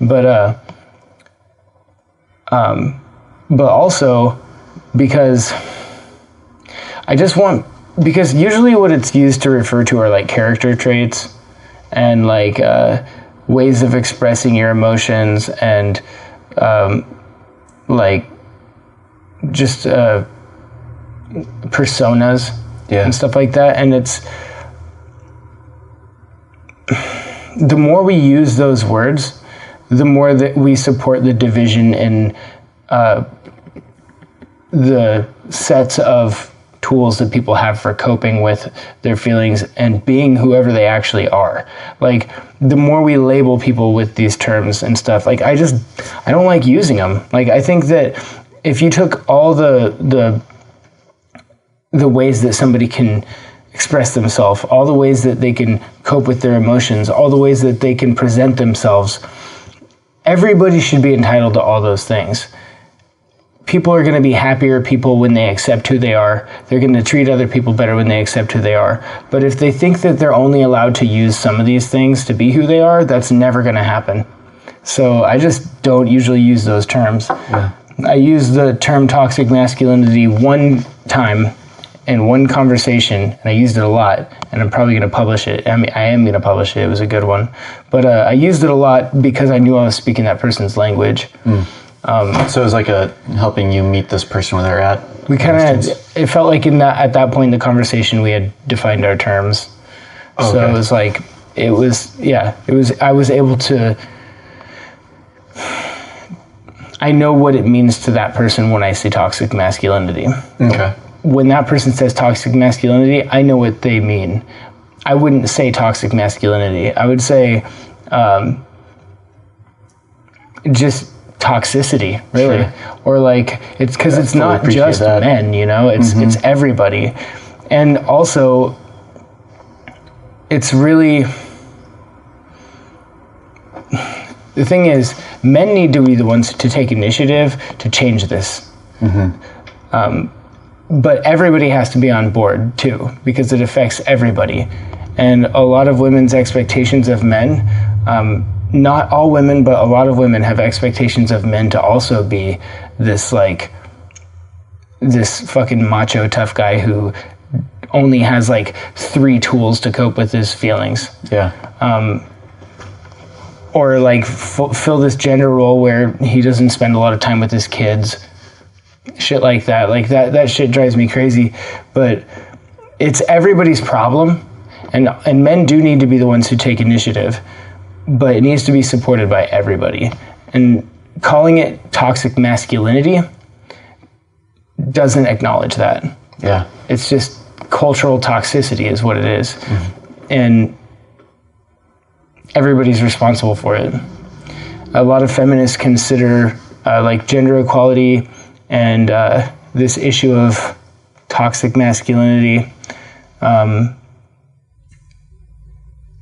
But also because because usually what it's used to refer to are like character traits and like ways of expressing your emotions and like just personas and stuff like that. And it's, the more we use those words, the more that we support the division in the sets of tools that people have for coping with their feelings and being whoever they actually are. Like, the more we label people with these terms and stuff, like, I don't like using them. Like, I think that if you took all the ways that somebody can express themselves, all the ways that they can cope with their emotions, all the ways that they can present themselves, everybody should be entitled to all those things. People are going to be happier people when they accept who they are. They're going to treat other people better when they accept who they are. But if they think that they're only allowed to use some of these things to be who they are, that's never going to happen. So I just don't usually use those terms. Yeah. I used the term toxic masculinity one time in one conversation, and I used it a lot, and I'm probably going to publish it. I mean, I am going to publish it. It was a good one. But I used it a lot because I knew I was speaking that person's language. So it was like helping you meet this person where they're at. We kind of, it felt like at that point in the conversation we had defined our terms. Okay. So it was like, I was able to, I know what it means to that person when I say toxic masculinity. Okay. When that person says toxic masculinity, I know what they mean. I wouldn't say toxic masculinity. I would say just toxicity, really. Sure. Or like, it's because it's not just men, you know, it's everybody. And also, it's really, the thing is, men need to be the ones to take initiative to change this. But everybody has to be on board too, because it affects everybody. And a lot of women's expectations of men, not all women, but a lot of women have expectations of men to also be this like, this fucking macho tough guy who only has like 3 tools to cope with his feelings. Yeah. Or like fill this gender role where he doesn't spend a lot of time with his kids. Shit like that. Like that shit drives me crazy. But it's everybody's problem. And men do need to be the ones who take initiative. But it needs to be supported by everybody. And calling it toxic masculinity doesn't acknowledge that. Yeah. It's just cultural toxicity is what it is. And everybody's responsible for it. A lot of feminists consider like gender equality and this issue of toxic masculinity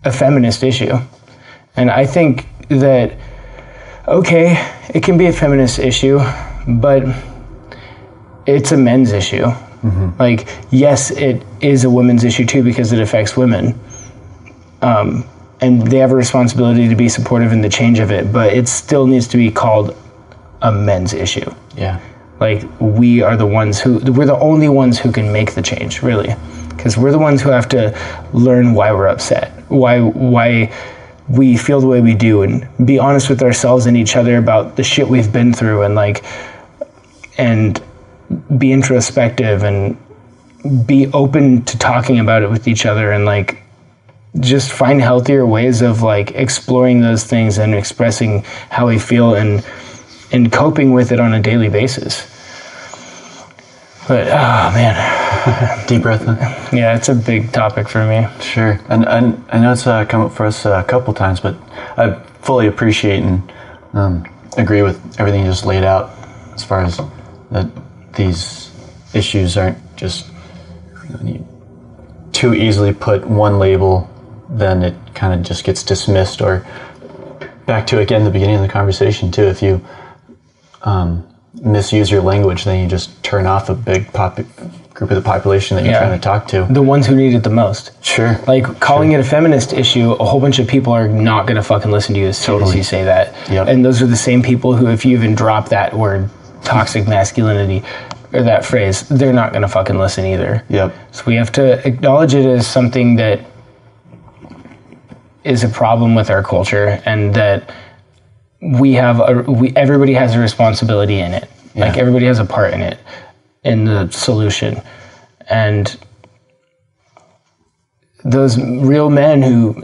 a feminist issue. And I think that, okay, it can be a feminist issue, but it's a men's issue. Like, yes, it is a women's issue too because it affects women. And they have a responsibility to be supportive in the change of it, but it still needs to be called a men's issue. Yeah. Like, we're the only ones who can make the change, really. Because we're the ones who have to learn why we're upset, why we feel the way we do, and be honest with ourselves and each other about the shit we've been through, and be introspective and be open to talking about it with each other, and like just find healthier ways of like exploring those things and expressing how we feel and coping with it on a daily basis. But oh man, Deep breath. yeah, it's a big topic for me. Sure. And I know it's come up for us a couple times, but I fully appreciate and agree with everything you just laid out as far as that these issues aren't just you too easily put one label, then it kind of just gets dismissed. Or back to, again, the beginning of the conversation too, if you misuse your language, then you just turn off a big group of the population that you're trying to talk to. The ones who need it the most. Sure. Like, calling it a feminist issue, a whole bunch of people are not going to fucking listen to you as soon as you say that. Yep. And those are the same people who, if you even drop that word, toxic masculinity, or that phrase, they're not going to fucking listen either. Yep. So we have to acknowledge it as something that is a problem with our culture, and that everybody has a responsibility in it. Yeah. Like, everybody has a part in it, in the solution. And those real men who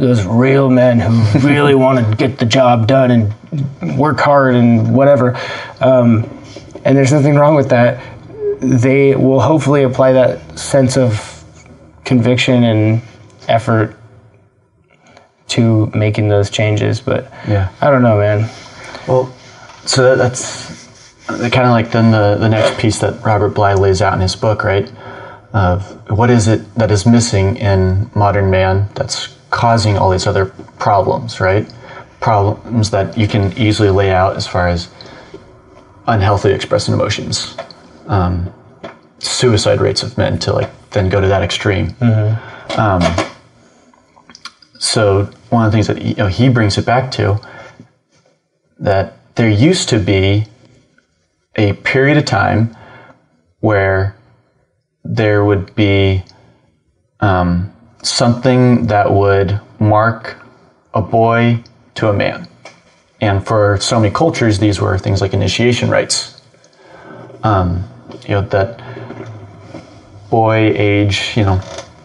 really want to get the job done and work hard and whatever, and there's nothing wrong with that, they will hopefully apply that sense of conviction and effort to making those changes. But Yeah. I don't know, man. Well, so that's kind of like then the next piece that Robert Bly lays out in his book, right? Of what is it that is missing in modern man that's causing all these other problems, right? Problems that you can easily lay out as far as unhealthy expressing emotions, suicide rates of men, to like then go to that extreme. So one of the things that he brings it back to, that there used to be a period of time where there would be something that would mark a boy to a man. And for so many cultures, these were things like initiation rites. That boy age,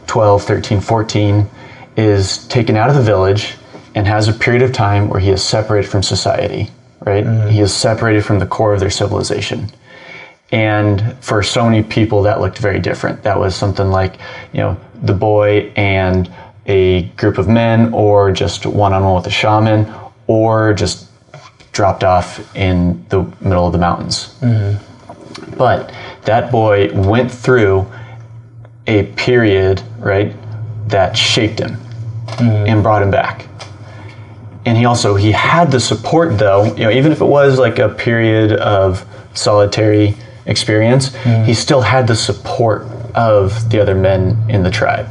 12, 13, 14 is taken out of the village and has a period of time where he is separated from society, right? He is separated from the core of their civilization. And for so many people, that looked very different. That was something like, the boy and a group of men, or just one-on-one with a shaman, or just dropped off in the middle of the mountains. But that boy went through a period, right, that shaped him. and brought him back. And he had the support, though, even if it was like a period of solitary experience, he still had the support of the other men in the tribe.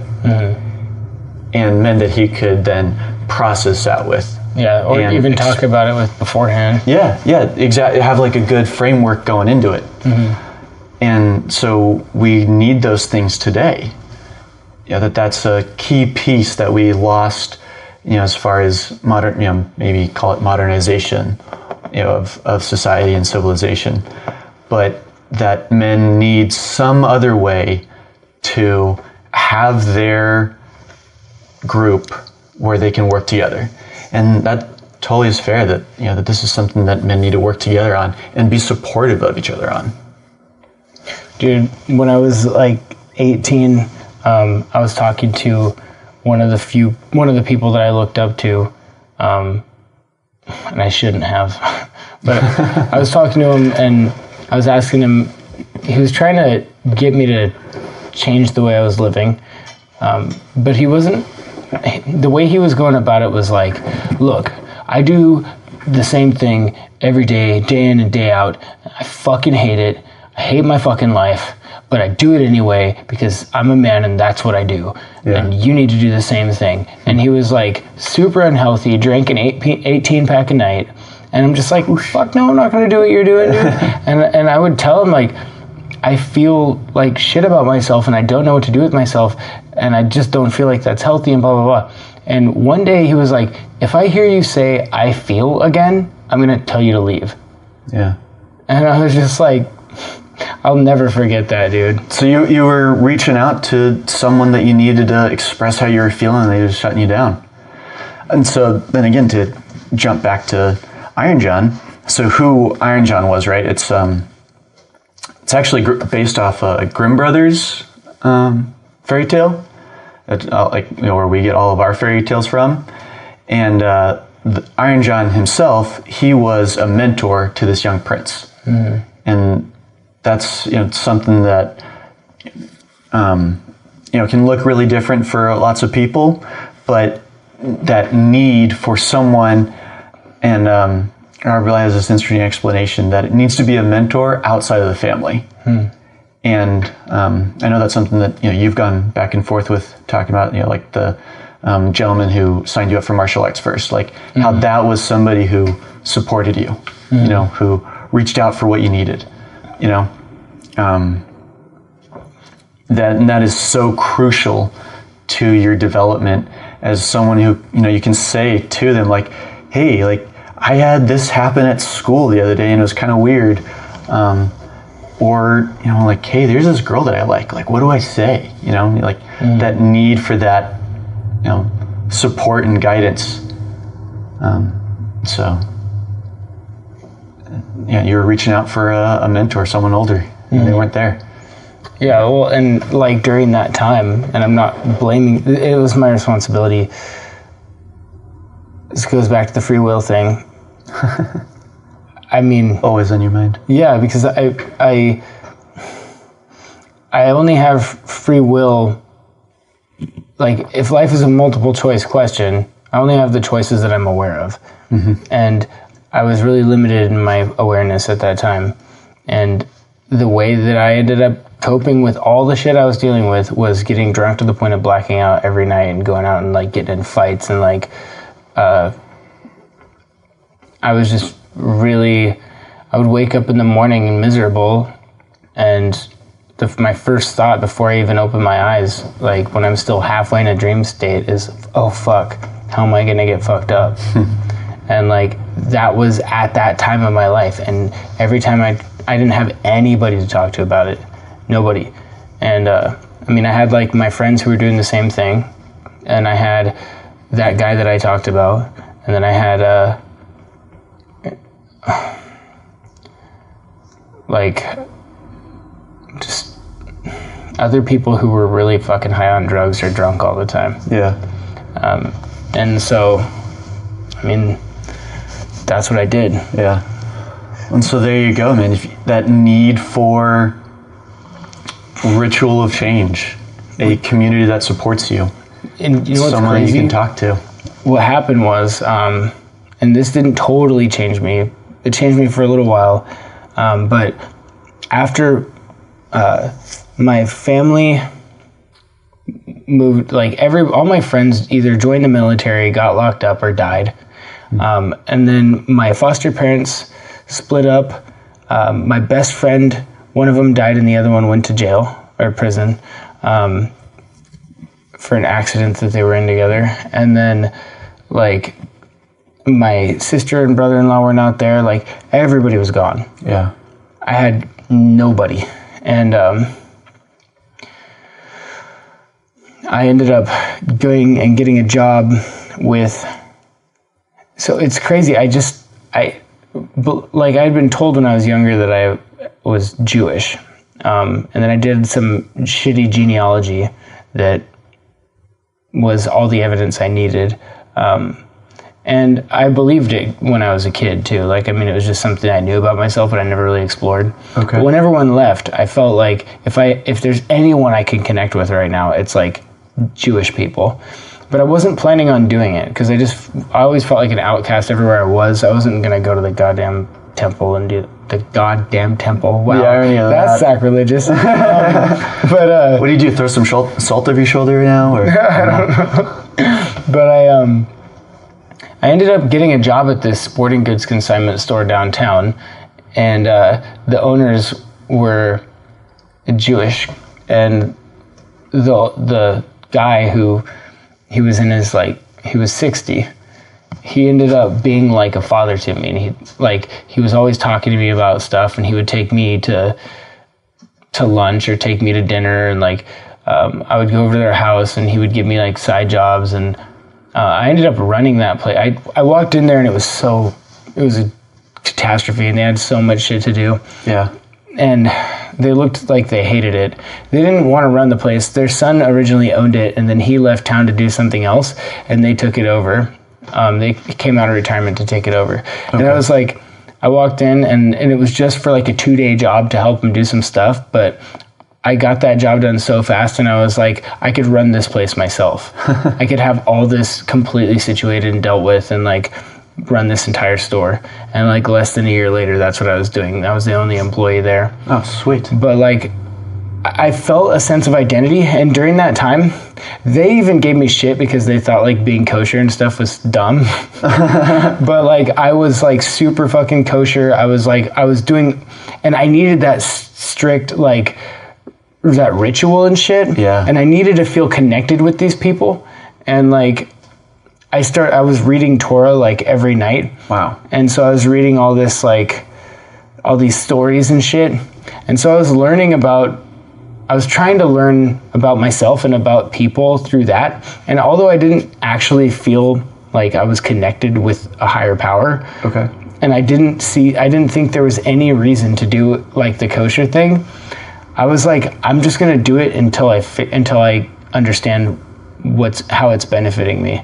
And men that he could then process out with. Yeah, or even talk about it with beforehand. Yeah, exactly. Have like a good framework going into it. And so we need those things today. That's a key piece that we lost, as far as modern, maybe call it modernization, of society and civilization. But that men need some other way to have their group where they can work together. And that totally is fair that, that this is something that men need to work together on and be supportive of each other on. Dude, when I was like 18, I was talking to one of the people that I looked up to, and I shouldn't have, but I was talking to him and I was asking him, he was trying to get me to change the way I was living, but he wasn't. The way he was going about it was like, look, I do the same thing every day, day in and day out. I fucking hate it. I hate my fucking life, but I do it anyway because I'm a man and that's what I do. Yeah. And you need to do the same thing. And he was like super unhealthy, drank an 18 pack a night. And I'm just like, fuck no, I'm not going to do what you're doing, dude. and I would tell him like, I feel like shit about myself and I don't know what to do with myself and I just don't feel like that's healthy and blah, blah, blah. And one day he was like, if I hear you say I feel again, I'm going to tell you to leave. Yeah. And I was just like, I'll never forget that, dude. So you were reaching out to someone that you needed to express how you were feeling and they were shutting you down. And so then again, to jump back to Iron John, so who Iron John was, right? It's actually based off a Grimm Brothers fairy tale, where we get all of our fairy tales from. And Iron John himself, he was a mentor to this young prince, and that's something that can look really different for lots of people, but that need for someone, and I realize this interesting explanation that it needs to be a mentor outside of the family. And I know that's something that you've gone back and forth with, talking about like the gentleman who signed you up for martial arts first, like how that was somebody who supported you, who reached out for what you needed, that is so crucial to your development as someone who you can say to them like, hey, like I had this happen at school the other day and it was kind of weird. Or, like, hey, there's this girl that I like what do I say? That need for that, support and guidance. So, you were reaching out for a mentor, someone older, and they weren't there. Yeah, well, and like during that time, and I'm not blaming, it was my responsibility. This goes back to the free will thing. I mean, always on your mind. Yeah, because I only have free will. Like, if life is a multiple choice question, I only have the choices that I'm aware of. And I was really limited in my awareness at that time. And the way that I ended up coping with all the shit I was dealing with was getting drunk to the point of blacking out every night and going out and like getting in fights and like I was just really, I would wake up in the morning miserable, and my first thought before I even open my eyes, like when I'm still halfway in a dream state, is, oh fuck, how am I gonna get fucked up? And like that was at that time of my life, and every time I didn't have anybody to talk to about it, nobody. And I had like my friends who were doing the same thing, and I had that guy that I talked about, and then I had like just other people who were really fucking high on drugs or drunk all the time. Yeah. And so, that's what I did. Yeah. And so there you go, man. That need for ritual of change, a community that supports you. and you know what's Someone crazy? you can talk to. What happened was, and this didn't totally change me. It changed me for a little while, but after my family moved, like all my friends either joined the military, got locked up, or died. And then my foster parents split up. My best friend, one of them died and the other one went to jail or prison for an accident that they were in together. And then like my sister and brother-in-law were not there. Like everybody was gone. Yeah. I had nobody. And I ended up going and getting a job with, so it's crazy. I'd been told when I was younger that I was Jewish. And then I did some shitty genealogy that was all the evidence I needed. And I believed it when I was a kid too. Like, I mean, it was just something I knew about myself, but I never really explored. Okay. But when everyone left, I felt like if there's anyone I can connect with right now, it's like Jewish people. But I wasn't planning on doing it because I always felt like an outcast everywhere I was. I wasn't going to go to the goddamn temple and do the goddamn temple. Wow. The irony of that's that. sacrilegious. But What do you do? Throw some salt over your shoulder now? Or? I don't know. But I ended up getting a job at this sporting goods consignment store downtown, and the owners were Jewish, and the guy who he was in his he was 60. He ended up being like a father to me, and he was always talking to me about stuff, and he would take me to lunch or take me to dinner, and I would go over to their house, and he would give me like side jobs, and I ended up running that place. I walked in there and it was a catastrophe, and they had so much shit to do. Yeah. And they looked like they hated it. They didn't want to run the place. Their son originally owned it, and then he left town to do something else, and they took it over. They came out of retirement to take it over. Okay. And I was like, I walked in, and it was just for like a 2-day job to help him do some stuff, but I got that job done so fast, and I was like, I could run this place myself. I could have all this completely situated and dealt with, and run this entire store. And less than a year later, that's what I was doing. I was the only employee there. Oh, sweet. But I felt a sense of identity, and during that time, they even gave me shit because they thought being kosher and stuff was dumb. But I was super fucking kosher. I was doing, and I needed that strict that ritual and shit. Yeah. And I needed to feel connected with these people. And I was reading Torah every night. Wow. And so I was reading all this all these stories and shit. And so I was trying to learn about myself and about people through that. And although I didn't actually feel like I was connected with a higher power. Okay. And I didn't think there was any reason to do the kosher thing. I was like, I'm just gonna do it until I understand how it's benefiting me.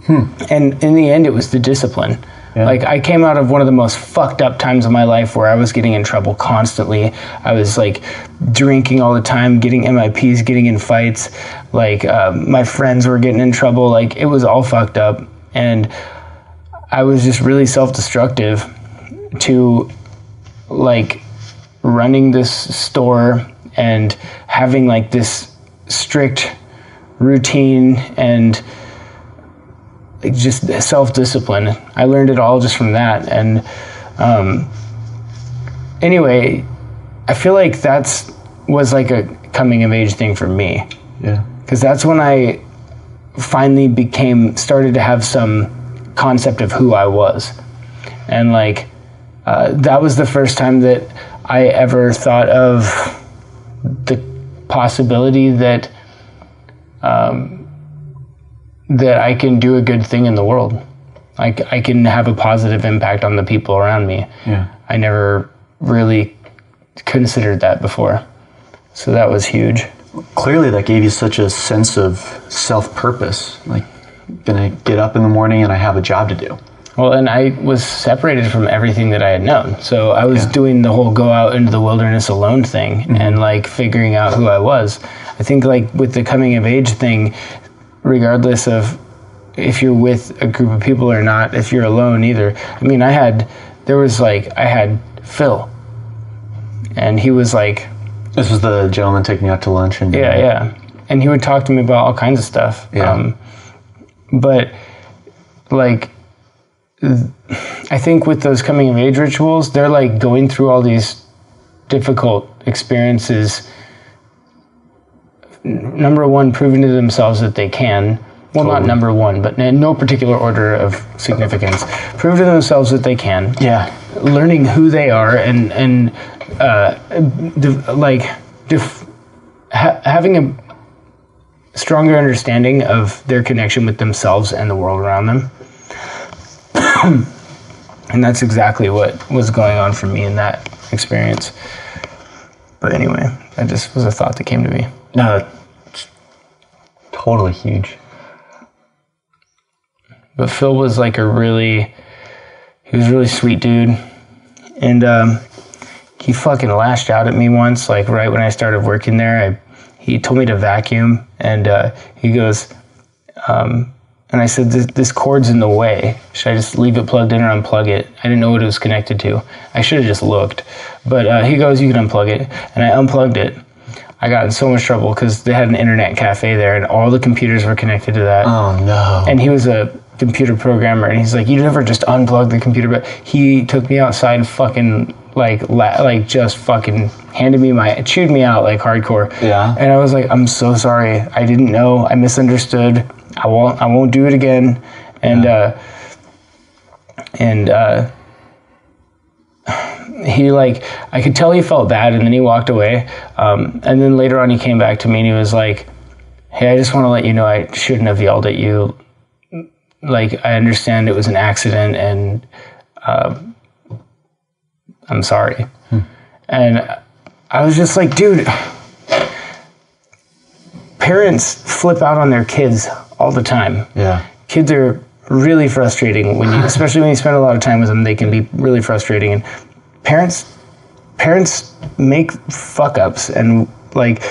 And in the end, it was the discipline. Yeah. I came out of one of the most fucked up times of my life where I was getting in trouble constantly. I was drinking all the time, getting MIPs, getting in fights. My friends were getting in trouble. It was all fucked up, and I was just really self-destructive to running this store and having this strict routine and just self-discipline. I learned it all just from that. And anyway, I feel like was a coming of age thing for me. Yeah. Because that's when I finally started to have some concept of who I was. And that was the first time that I ever thought of the possibility that that I can do a good thing in the world. I can have a positive impact on the people around me. Yeah. I never really considered that before. So that was huge. Clearly that gave you such a sense of self-purpose. Gonna get up in the morning and I have a job to do. Well, and I was separated from everything that I had known. So I was doing the whole go out into the wilderness alone thing, and figuring out who I was. I think with the coming of age thing, regardless of if you're with a group of people or not, if you're alone either. I mean, I had Phil, and he was like... This was the gentleman taking you out to lunch? And Yeah. And he would talk to me about all kinds of stuff. Yeah. But, like, I think with those coming of age rituals, they're like going through all these difficult experiences. Number one, proving to themselves that they can. Well, not number one, but in no particular order of significance. Prove to themselves that they can. Yeah. Learning who they are and having a stronger understanding of their connection with themselves and the world around them. And that's exactly what was going on for me in that experience. But anyway, that just was a thought that came to me. No, that's totally huge. But Phil was like he was a really sweet dude. And he fucking lashed out at me once, like right when I started working there. He told me to vacuum, and he goes, and I said, this cord's in the way. Should I just leave it plugged in or unplug it? I didn't know what it was connected to. I should have just looked. But he goes, you can unplug it. And I unplugged it. I got in so much trouble because they had an internet cafe there, and all the computers were connected to that. Oh, no. And he was a computer programmer, and he's like, you never just unplug the computer. But he took me outside and fucking just fucking chewed me out like hardcore. Yeah. And I was like, I'm so sorry. I didn't know. I misunderstood. I won't do it again. And he I could tell he felt bad, and then he walked away. And then later on he came back to me and he was like, hey, I just want to let you know I shouldn't have yelled at you. Like, I understand it was an accident, and I'm sorry. And I was just like, dude, parents flip out on their kids all the time. Yeah. Kids are really frustrating especially when you spend a lot of time with them. They can be really frustrating, and parents make fuck ups, and like,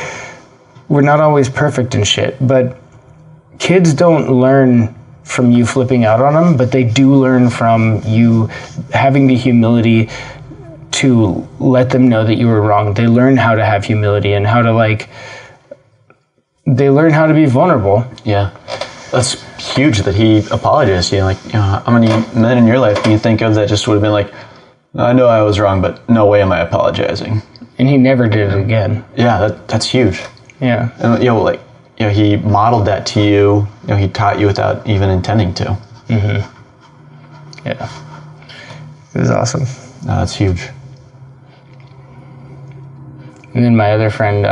we're not always perfect and shit, but kids don't learn from you flipping out on them, but they do learn from you having the humility to let them know that you were wrong. They learn how to have humility and how to they learn how to be vulnerable. Yeah. That's huge that he apologized to you. How many men in your life can you think of that just would have been like, I know I was wrong, but no way am I apologizing. And he never did it again. Yeah, that's huge. Yeah. And he modeled that to you. He taught you without even intending to. Mm-hmm. Yeah. It was awesome. No, that's huge. And then my other friend,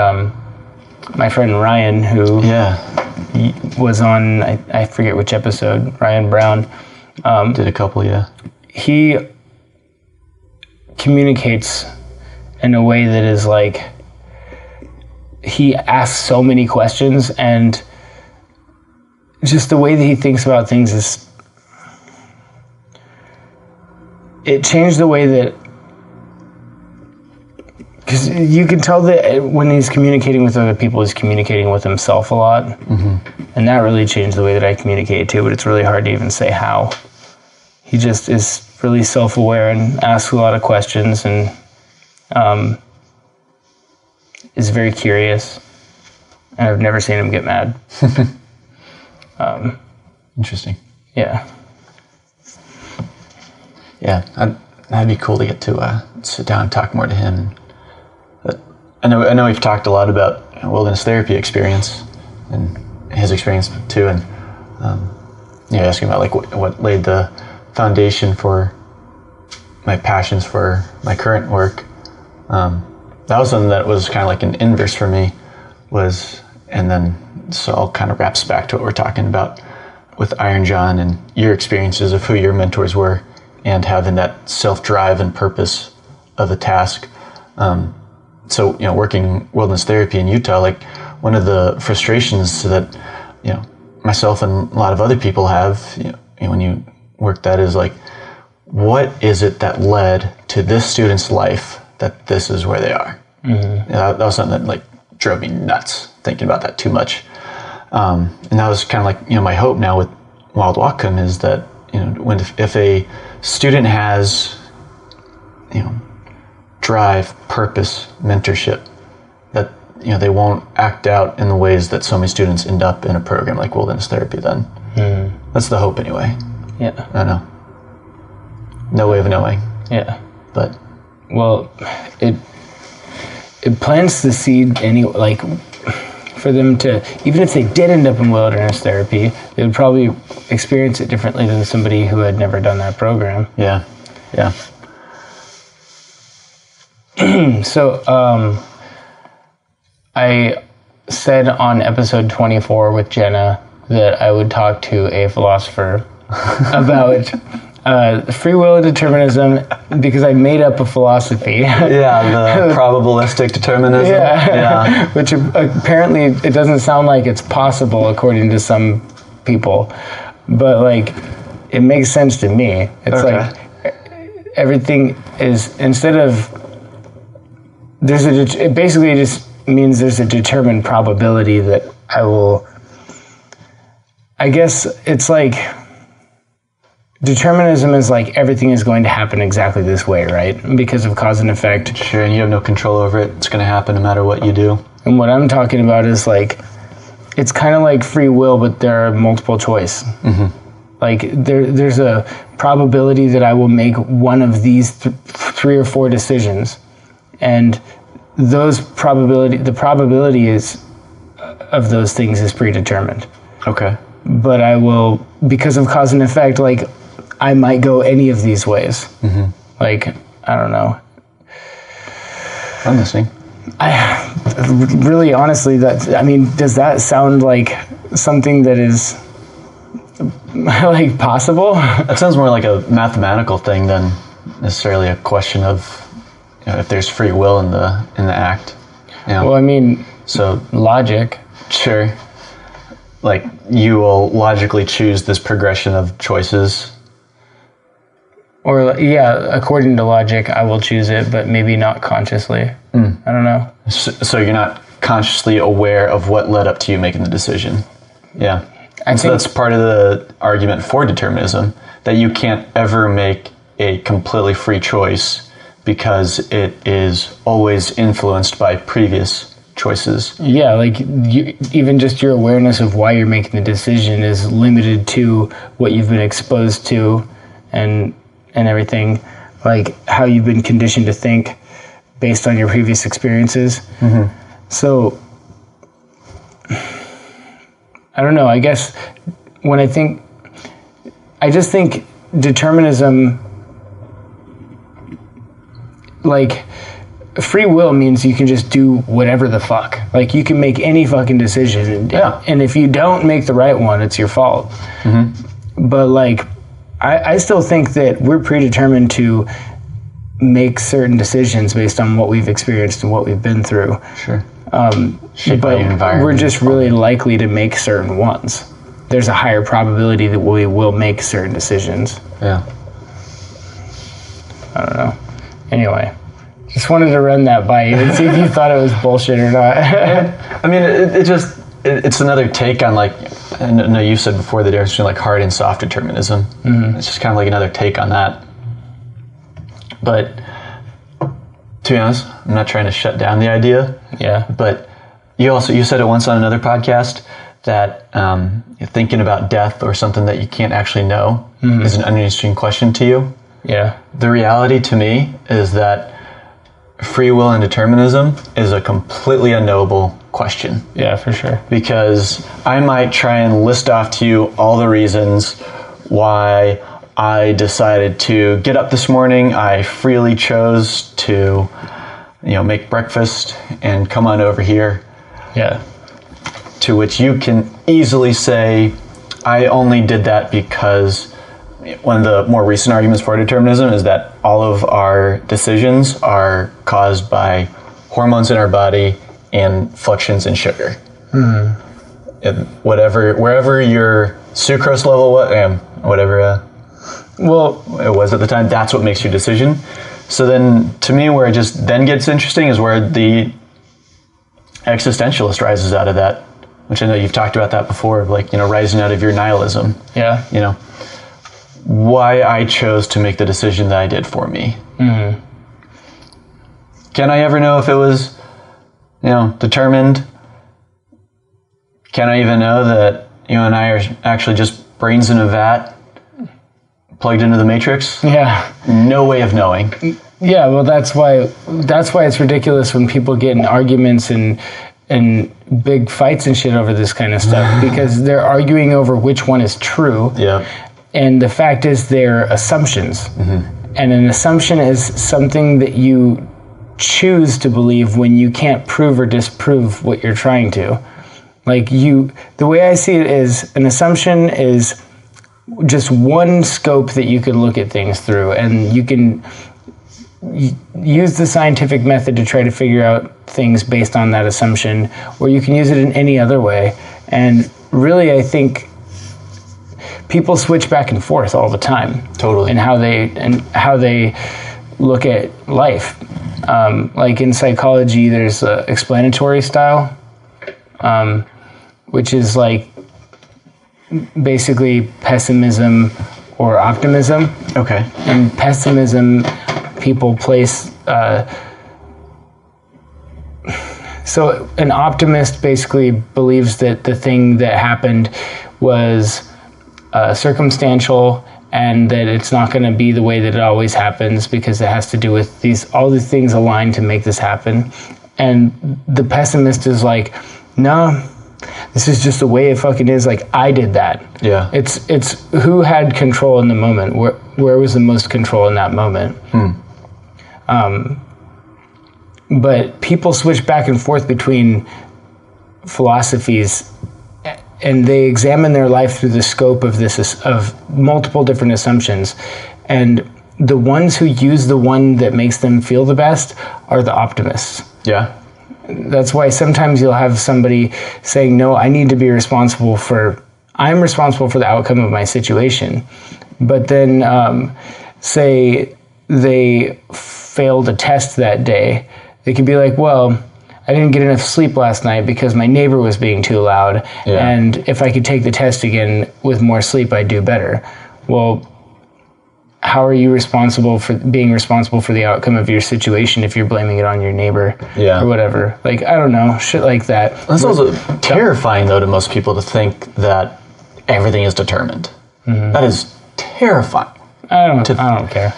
my friend Ryan, who was on, I forget which episode, Ryan Brown. Did a couple, yeah. He communicates in a way that is like, he asks so many questions, and just the way that he thinks about things it changed the way that, because you can tell that when he's communicating with other people, he's communicating with himself a lot. Mm-hmm. And that really changed the way that I communicate too, but it's really hard to even say how. He just is really self-aware and asks a lot of questions, and is very curious. And I've never seen him get mad. Interesting. Yeah. Yeah, that'd be cool to get to sit down and talk more to him. But I know we've talked a lot about wilderness therapy experience and his experience too, and asking about what laid the foundation for my passions for my current work. That was something that was kind of like an inverse for me, and then so all kind of wraps back to what we're talking about with Iron John and your experiences of who your mentors were, and having that self-drive and purpose of a task. So working wilderness therapy in Utah, one of the frustrations that myself and a lot of other people have, when you work that, is what is it that led to this student's life that this is where they are? Mm-hmm. That was something that drove me nuts, thinking about that too much. And that was kind of like, my hope now with Wild Whatcom is that, if a student has, drive, purpose, mentorship, that, they won't act out in the ways that so many students end up in a program like wilderness therapy then. That's the hope anyway. Yeah. I don't know. No way of knowing. Yeah. But. Well, it plants the seed for them to, even if they did end up in wilderness therapy, they would probably experience it differently than somebody who had never done that program. Yeah. Yeah. So, I said on episode 24 with Jenna that I would talk to a philosopher about free will and determinism because I made up a philosophy. Yeah, the probabilistic determinism. Yeah. Which apparently it doesn't sound like it's possible according to some people, but it makes sense to me. It's okay. Everything is, instead of, it basically just means there's a determined probability that I guess it's determinism is everything is going to happen exactly this way, right? Because of cause and effect. Sure, and you have no control over it. It's going to happen no matter what you do. And what I'm talking about is it's kind of like free will, but there are multiple choice. Mm-hmm. There's a probability that I will make one of these 3 or 4 decisions, and the probability is of those things is predetermined. Okay. But I will, because of cause and effect, I might go any of these ways. Mm-hmm. I don't know. I'm listening. Really, honestly, does that sound like something that is possible? That sounds more like a mathematical thing than necessarily a question of if there's free will in the act. Well, so logic. Sure. You will logically choose this progression of choices. Or, according to logic, I will choose it, but maybe not consciously. I don't know. So you're not consciously aware of what led up to you making the decision. Yeah. So that's part of the argument for determinism, that you can't ever make a completely free choice because it is always influenced by previous choices. Yeah, even just your awareness of why you're making the decision is limited to what you've been exposed to and everything, how you've been conditioned to think based on your previous experiences. Mm-hmm. So, I don't know, I guess when I just think determinism, free will means you can just do whatever the fuck. You can make any fucking decision. And if you don't make the right one, it's your fault. Mm-hmm. But I still think that we're predetermined to make certain decisions based on what we've experienced and what we've been through. Sure. Shaped by your environment. We're just really likely to make certain ones. There's a higher probability that we will make certain decisions. Yeah. I don't know. Anyway. Just wanted to run that by you and see if you thought it was bullshit or not. It's another take on I know you said before the difference between hard and soft determinism. Mm-hmm. It's just kind of another take on that. But to be honest, I'm not trying to shut down the idea. Yeah. But you said it once on another podcast that thinking about death or something that you can't actually know is an uninteresting question to you. Yeah. The reality to me is that free will and determinism is a completely unknowable question. Yeah, for sure. Because I might try and list off to you all the reasons why I decided to get up this morning. I freely chose to, make breakfast and come on over here. Yeah. To which you can easily say, I only did that because one of the more recent arguments for determinism is that all of our decisions are caused by hormones in our body and fluctuations in sugar. Mm-hmm. And wherever your sucrose level was, whatever it was at the time, that's what makes your decision. So then, to me, where it just then gets interesting is where the existentialist rises out of that which I know you've talked about that before, of like, rising out of your nihilism. Yeah. Why I chose to make the decision that I did for me. Mm-hmm. Can I ever know if it was, determined? Can I even know that you and I are actually just brains in a vat plugged into the Matrix? Yeah. No way of knowing. Yeah, well, that's why it's ridiculous when people get in arguments and big fights and shit over this kind of stuff, because they're arguing over which one is true. Yeah. And the fact is they're assumptions. Mm-hmm. And an assumption is something that you choose to believe when you can't prove or disprove what you're trying to. Like the way I see it is, an assumption is just one scope that you can look at things through, and you can use the scientific method to try to figure out things based on that assumption, or you can use it in any other way. And really, I think people switch back and forth all the time. Totally. And how they look at life. Like in psychology, there's explanatory style, which is like basically pessimism or optimism. Okay. And pessimism, people place. So an optimist basically believes that the thing that happened was circumstantial, and that it's not going to be the way that it always happens, because it has to do with all these things aligned to make this happen. And the pessimist is like, no, this is just the way it fucking is. Like, I did that. Yeah. It's who had control in the moment. Where was the most control in that moment? But people switch back and forth between philosophies, and they examine their life through the scope of multiple different assumptions. And the ones who use the one that makes them feel the best are the optimists. Yeah. That's why sometimes you'll have somebody saying, no, I'm responsible for the outcome of my situation. But then say they failed a test that day, they could be like, well, I didn't get enough sleep last night because my neighbor was being too loud. Yeah. And if I could take the test again with more sleep, I'd do better. Well, how are you responsible for the outcome of your situation if you're blaming it on your neighbor or whatever? Like, I don't know, shit like that. That's also terrifying, though, to most people to think that everything is determined. Mm-hmm. That is terrifying. I don't care.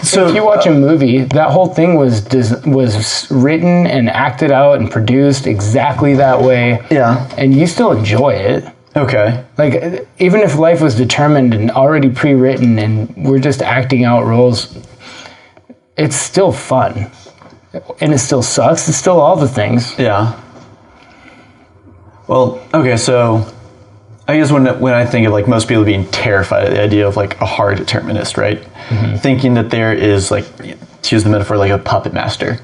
So if you watch a movie, that whole thing was written and acted out and produced exactly that way. Yeah. And you still enjoy it. Okay. Like, even if life was determined and already pre-written and we're just acting out roles, it's still fun. And it still sucks. It's still all the things. Yeah. Well, okay, so I guess when I think of like most people being terrified at the idea of like a hard determinist, right? Mm-hmm. Thinking that there is, like, to use the metaphor, like a puppet master,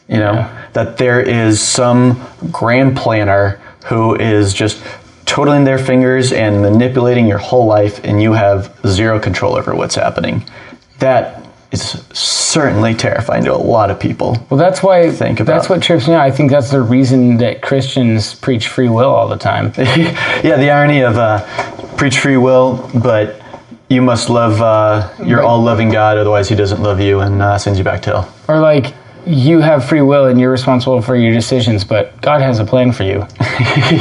that there is some grand planner who is just twiddling their fingers and manipulating your whole life, and you have zero control over what's happening. That is certainly terrifying to a lot of people. Well, that's why that's what trips me out. I think that's the reason that Christians preach free will all the time. Yeah, the irony of preach free will, but you must love your all-loving God, otherwise he doesn't love you and sends you back to hell. Or like, you have free will and you're responsible for your decisions, but God has a plan for you.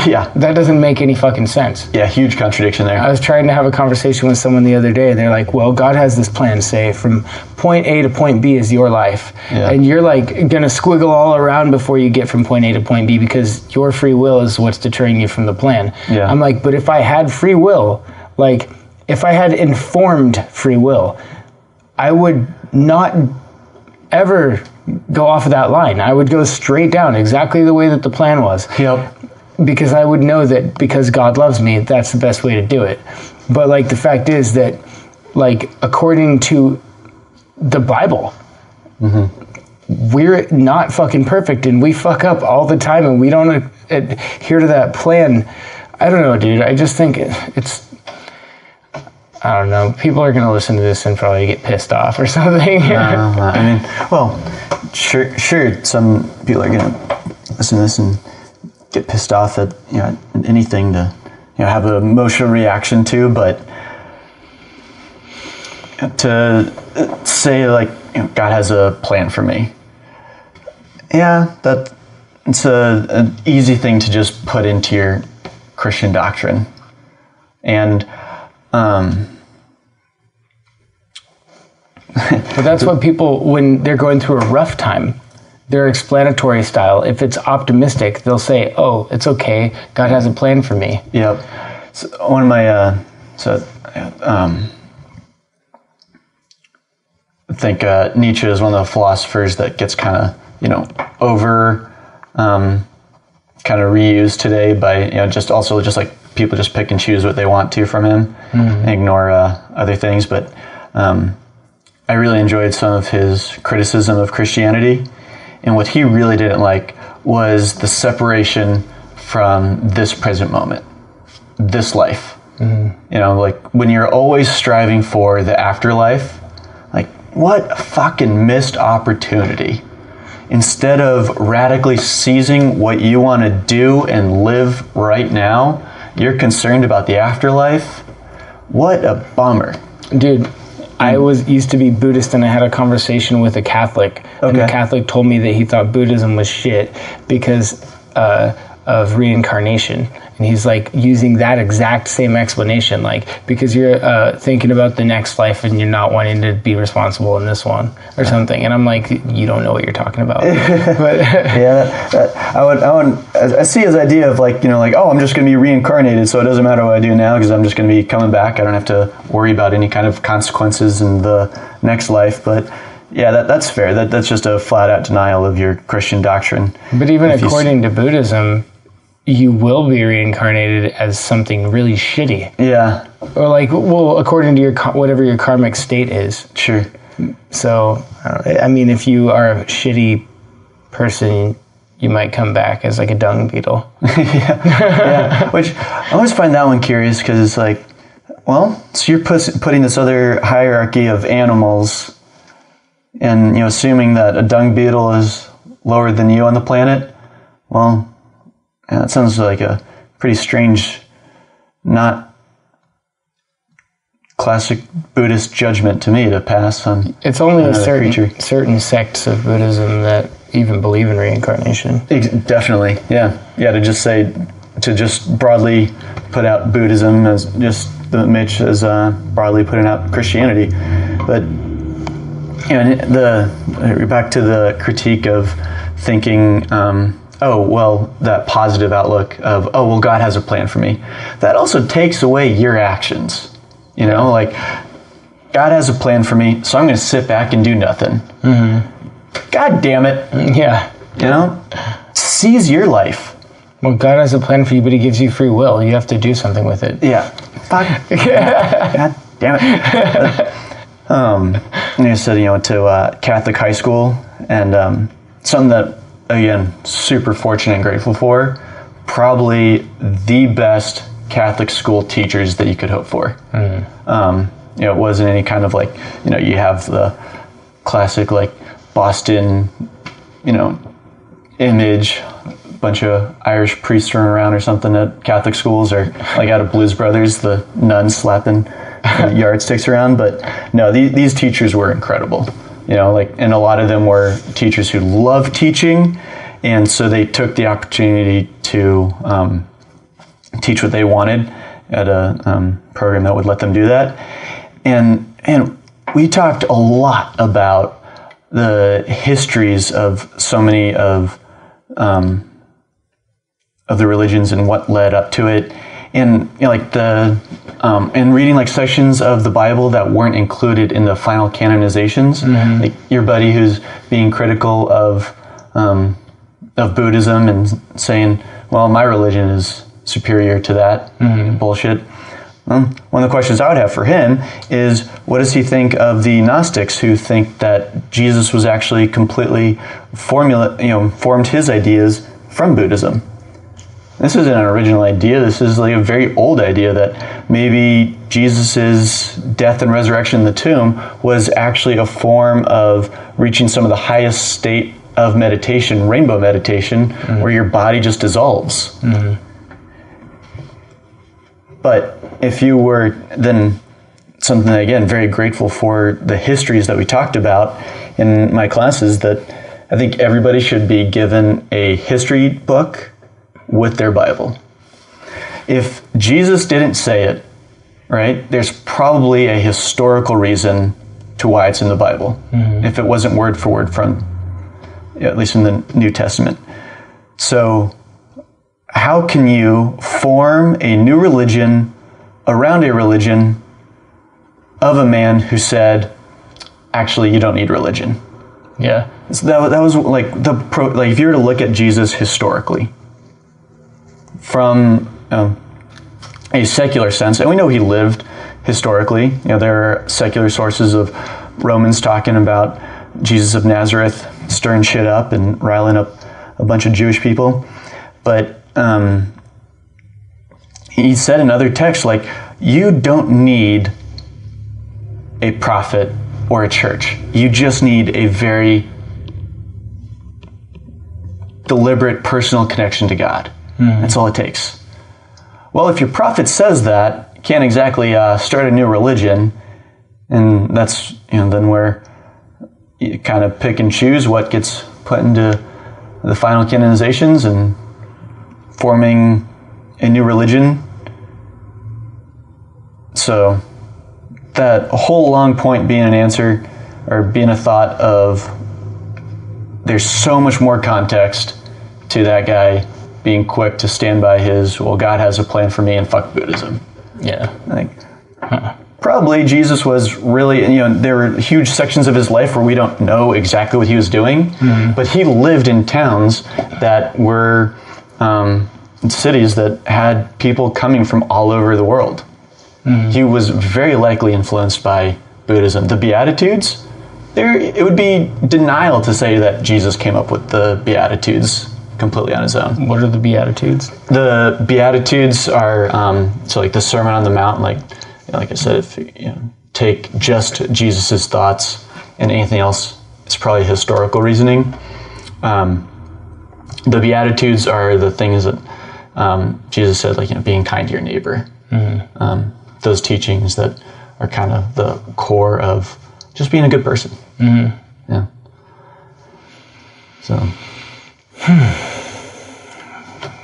Yeah. That doesn't make any fucking sense. Yeah, huge contradiction there. I was trying to have a conversation with someone the other day, and they're like, well, God has this plan, say, from point A to point B is your life. Yeah. And you're like going to squiggle all around before you get from point A to point B because your free will is what's deterring you from the plan. Yeah. I'm like, but if I had free will, like, if I had informed free will, I would not ever go off of that line. I would go straight down exactly the way that the plan was. Yep. Because I would know that because God loves me, that's the best way to do it. But like, the fact is that, like, according to the Bible, we're not fucking perfect, and we fuck up all the time, and we don't adhere to that plan. I don't know, dude. I just think it's I don't know. People are going to listen to this and probably get pissed off or something. I mean, well, sure. Some people are going to listen to this and get pissed off at anything to have an emotional reaction to, but to say like God has a plan for me. Yeah, it's an easy thing to just put into your Christian doctrine, and but that's what people, when they're going through a rough time, their explanatory style, if it's optimistic, they'll say, "Oh, it's okay. God has a plan for me." Yep. So one of my I think Nietzsche is one of the philosophers that gets kind of over kind of reused today by just like people just pick and choose what they want to from him and ignore other things. But I really enjoyed some of his criticism of Christianity, and what he really didn't like was the separation from this present moment, this life. Like when you're always striving for the afterlife, like what a fucking missed opportunity. Instead of radically seizing what you want to do and live right now, you're concerned about the afterlife. What a bummer. Dude, I used to be Buddhist, and I had a conversation with a Catholic. Okay. And the Catholic told me that he thought Buddhism was shit because of reincarnation. And he's like using that exact same explanation, like because you're thinking about the next life and you're not wanting to be responsible in this one or something. And I'm like, you don't know what you're talking about. But I see his idea of like, oh, I'm just going to be reincarnated, so it doesn't matter what I do now because I'm just going to be coming back. I don't have to worry about any kind of consequences in the next life. But yeah, that's fair. That's just a flat out denial of your Christian doctrine. But even according to Buddhism, you will be reincarnated as something really shitty. Yeah. Or like, well, according to your whatever your karmic state is. Sure. So, I mean, if you are a shitty person, you might come back as like a dung beetle. Yeah. Which I always find that one curious because it's like, well, so you're putting this other hierarchy of animals, and assuming that a dung beetle is lower than you on the planet. Well. Yeah, that sounds like a pretty strange, not classic Buddhist judgment to me to pass on. It's only a certain sects of Buddhism that even believe in reincarnation. Definitely, yeah. To just broadly put out Buddhism as just the Mitch as broadly putting out Christianity, but back to the critique of thinking. That positive outlook of, God has a plan for me. That also takes away your actions. Like, God has a plan for me, so I'm going to sit back and do nothing. Mm-hmm. God damn it. Yeah. Seize your life. Well, God has a plan for you, but he gives you free will. You have to do something with it. Yeah. Fuck. God damn it. And I said, to Catholic high school, and something that, again, super fortunate and grateful for, probably the best Catholic school teachers that you could hope for. It wasn't any kind of like, you have the classic like Boston, image, bunch of Irish priests running around or something at Catholic schools, or like out of Blues Brothers, the nuns slapping yardsticks around. But no, these teachers were incredible. And a lot of them were teachers who loved teaching, and so they took the opportunity to teach what they wanted at a program that would let them do that. And we talked a lot about the histories of so many of the religions and what led up to it, and and reading like sections of the Bible that weren't included in the final canonizations. Mm-hmm. Like your buddy who's being critical of Buddhism and saying, well, my religion is superior to that. Mm-hmm. Bullshit. One of the questions I would have for him is, what does he think of the Gnostics who think that Jesus was actually completely formed his ideas from Buddhism? This isn't an original idea. This is like a very old idea that maybe Jesus's death and resurrection in the tomb was actually a form of reaching some of the highest state of meditation, rainbow meditation, where your body just dissolves. But if you were then something, again, very grateful for the histories that we talked about in my classes, that I think everybody should be given a history book with their Bible. If Jesus didn't say it, right, there's probably a historical reason to why it's in the Bible, if it wasn't word for word from, at least in the New Testament. So how can you form a new religion around a religion of a man who said, actually, you don't need religion? Yeah. So that was like if you were to look at Jesus historically from a secular sense, and we know he lived historically. There are secular sources of Romans talking about Jesus of Nazareth stirring shit up and riling up a bunch of Jewish people. But he said in other texts, like, you don't need a prophet or a church. You just need a very deliberate personal connection to God. That's all it takes. Well, if your prophet says that, you can't exactly start a new religion, and that's then where you kind of pick and choose what gets put into the final canonizations and forming a new religion. So that whole long point being an answer, or being a thought of, there's so much more context to that guy being quick to stand by his, well, God has a plan for me and fuck Buddhism. Yeah. Probably Jesus was really, there were huge sections of his life where we don't know exactly what he was doing, but he lived in towns that were cities that had people coming from all over the world. He was very likely influenced by Buddhism. The Beatitudes, it would be denial to say that Jesus came up with the Beatitudes completely on his own. What are the Beatitudes? The Beatitudes are so like the Sermon on the Mount. Like I said, if you take just Jesus's thoughts and anything else, it's probably historical reasoning. The Beatitudes are the things that Jesus said, like being kind to your neighbor. Those teachings that are kind of the core of just being a good person. Yeah. So.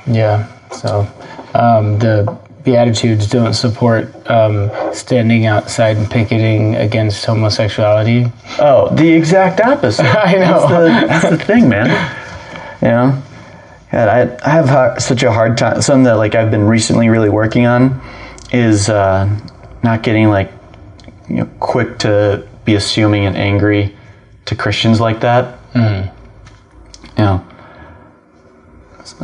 Yeah. So the Beatitudes don't support standing outside and picketing against homosexuality. Oh, the exact opposite. I know. That's the thing, man. God, I have such a hard time. Something that I've been recently really working on is not getting quick to be assuming and angry to Christians like that. It's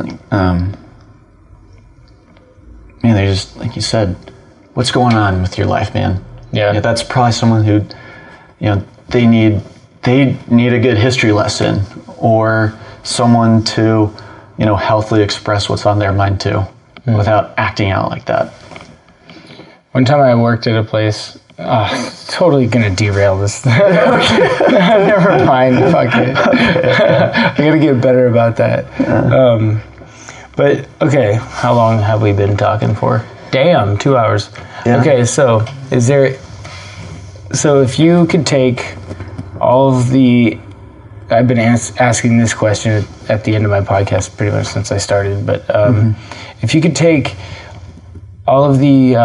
they're just, like you said, what's going on with your life, man? Yeah. That's probably someone who, they need a good history lesson, or someone to, healthily express what's on their mind too, without acting out like that. One time I worked at a place, totally gonna derail this. Never mind, fuck it. I gotta get better about that. But okay, how long have we been talking for? Damn, 2 hours. Yeah. Okay, so if you could take all of the, I've been asking this question at the end of my podcast pretty much since I started, but if you could take all of the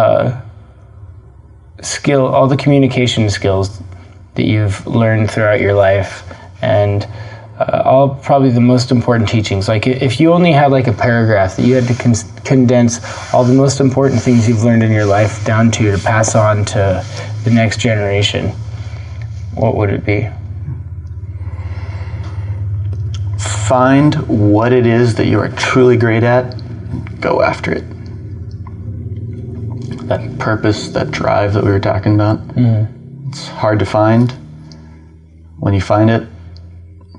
all the communication skills that you've learned throughout your life, and all probably the most important teachings, if you only had a paragraph that you had to condense all the most important things you've learned in your life down to pass on to the next generation, what would it be? Find what it is that you are truly great at, go after it. That purpose, that drive that we were talking about, it's hard to find. When you find it,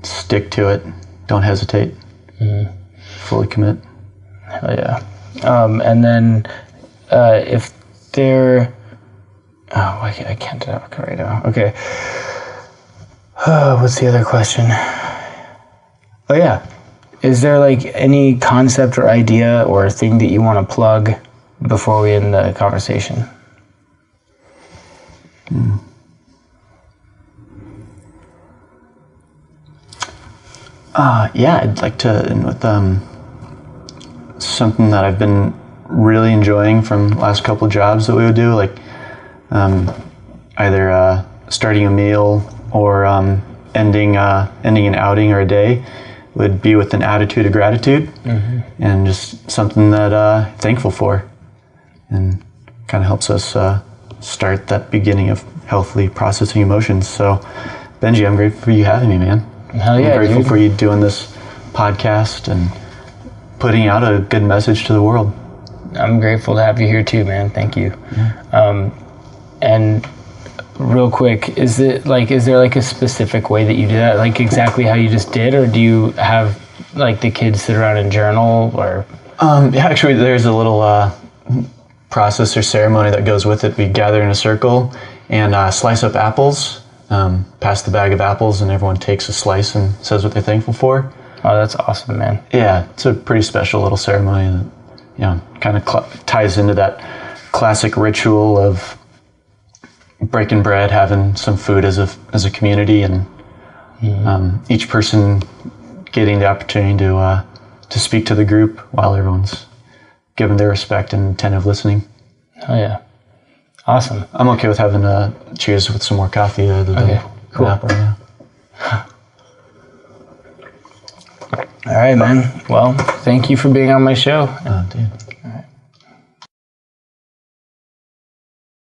stick to it. Don't hesitate. Fully commit. Hell yeah. And then if there... Oh, I can't talk right now. Okay. What's the other question? Oh yeah. Is there like any concept or idea or thing that you want to plug before we end the conversation? Yeah, I'd like to end with something that I've been really enjoying from last couple of jobs that we would do, like either starting a meal or ending an outing or a day, would be with an attitude of gratitude, and just something that I'm thankful for, and kind of helps us start that beginning of healthily processing emotions. So, Benji, I'm grateful for you having me, man. Hell yeah, I'm grateful dude. for you doing this podcast and putting out a good message to the world. I'm grateful to have you here too, man. Thank you. And real quick, is there like a specific way that you do that, like exactly how you just did, or do you have like the kids sit around and journal, or? Yeah, actually, there's a little process or ceremony that goes with it. We gather in a circle and slice up apples, pass the bag of apples, and everyone takes a slice and says what they're thankful for. Oh, that's awesome, man. Yeah, it's a pretty special little ceremony that, kind of ties into that classic ritual of breaking bread, having some food as a community, and each person getting the opportunity to speak to the group while everyone's given their respect and attentive listening. Oh yeah, awesome. I'm okay with having a cheers with some more coffee other than Okay, cool. an apple. Yeah. All right, man. Well, thank you for being on my show,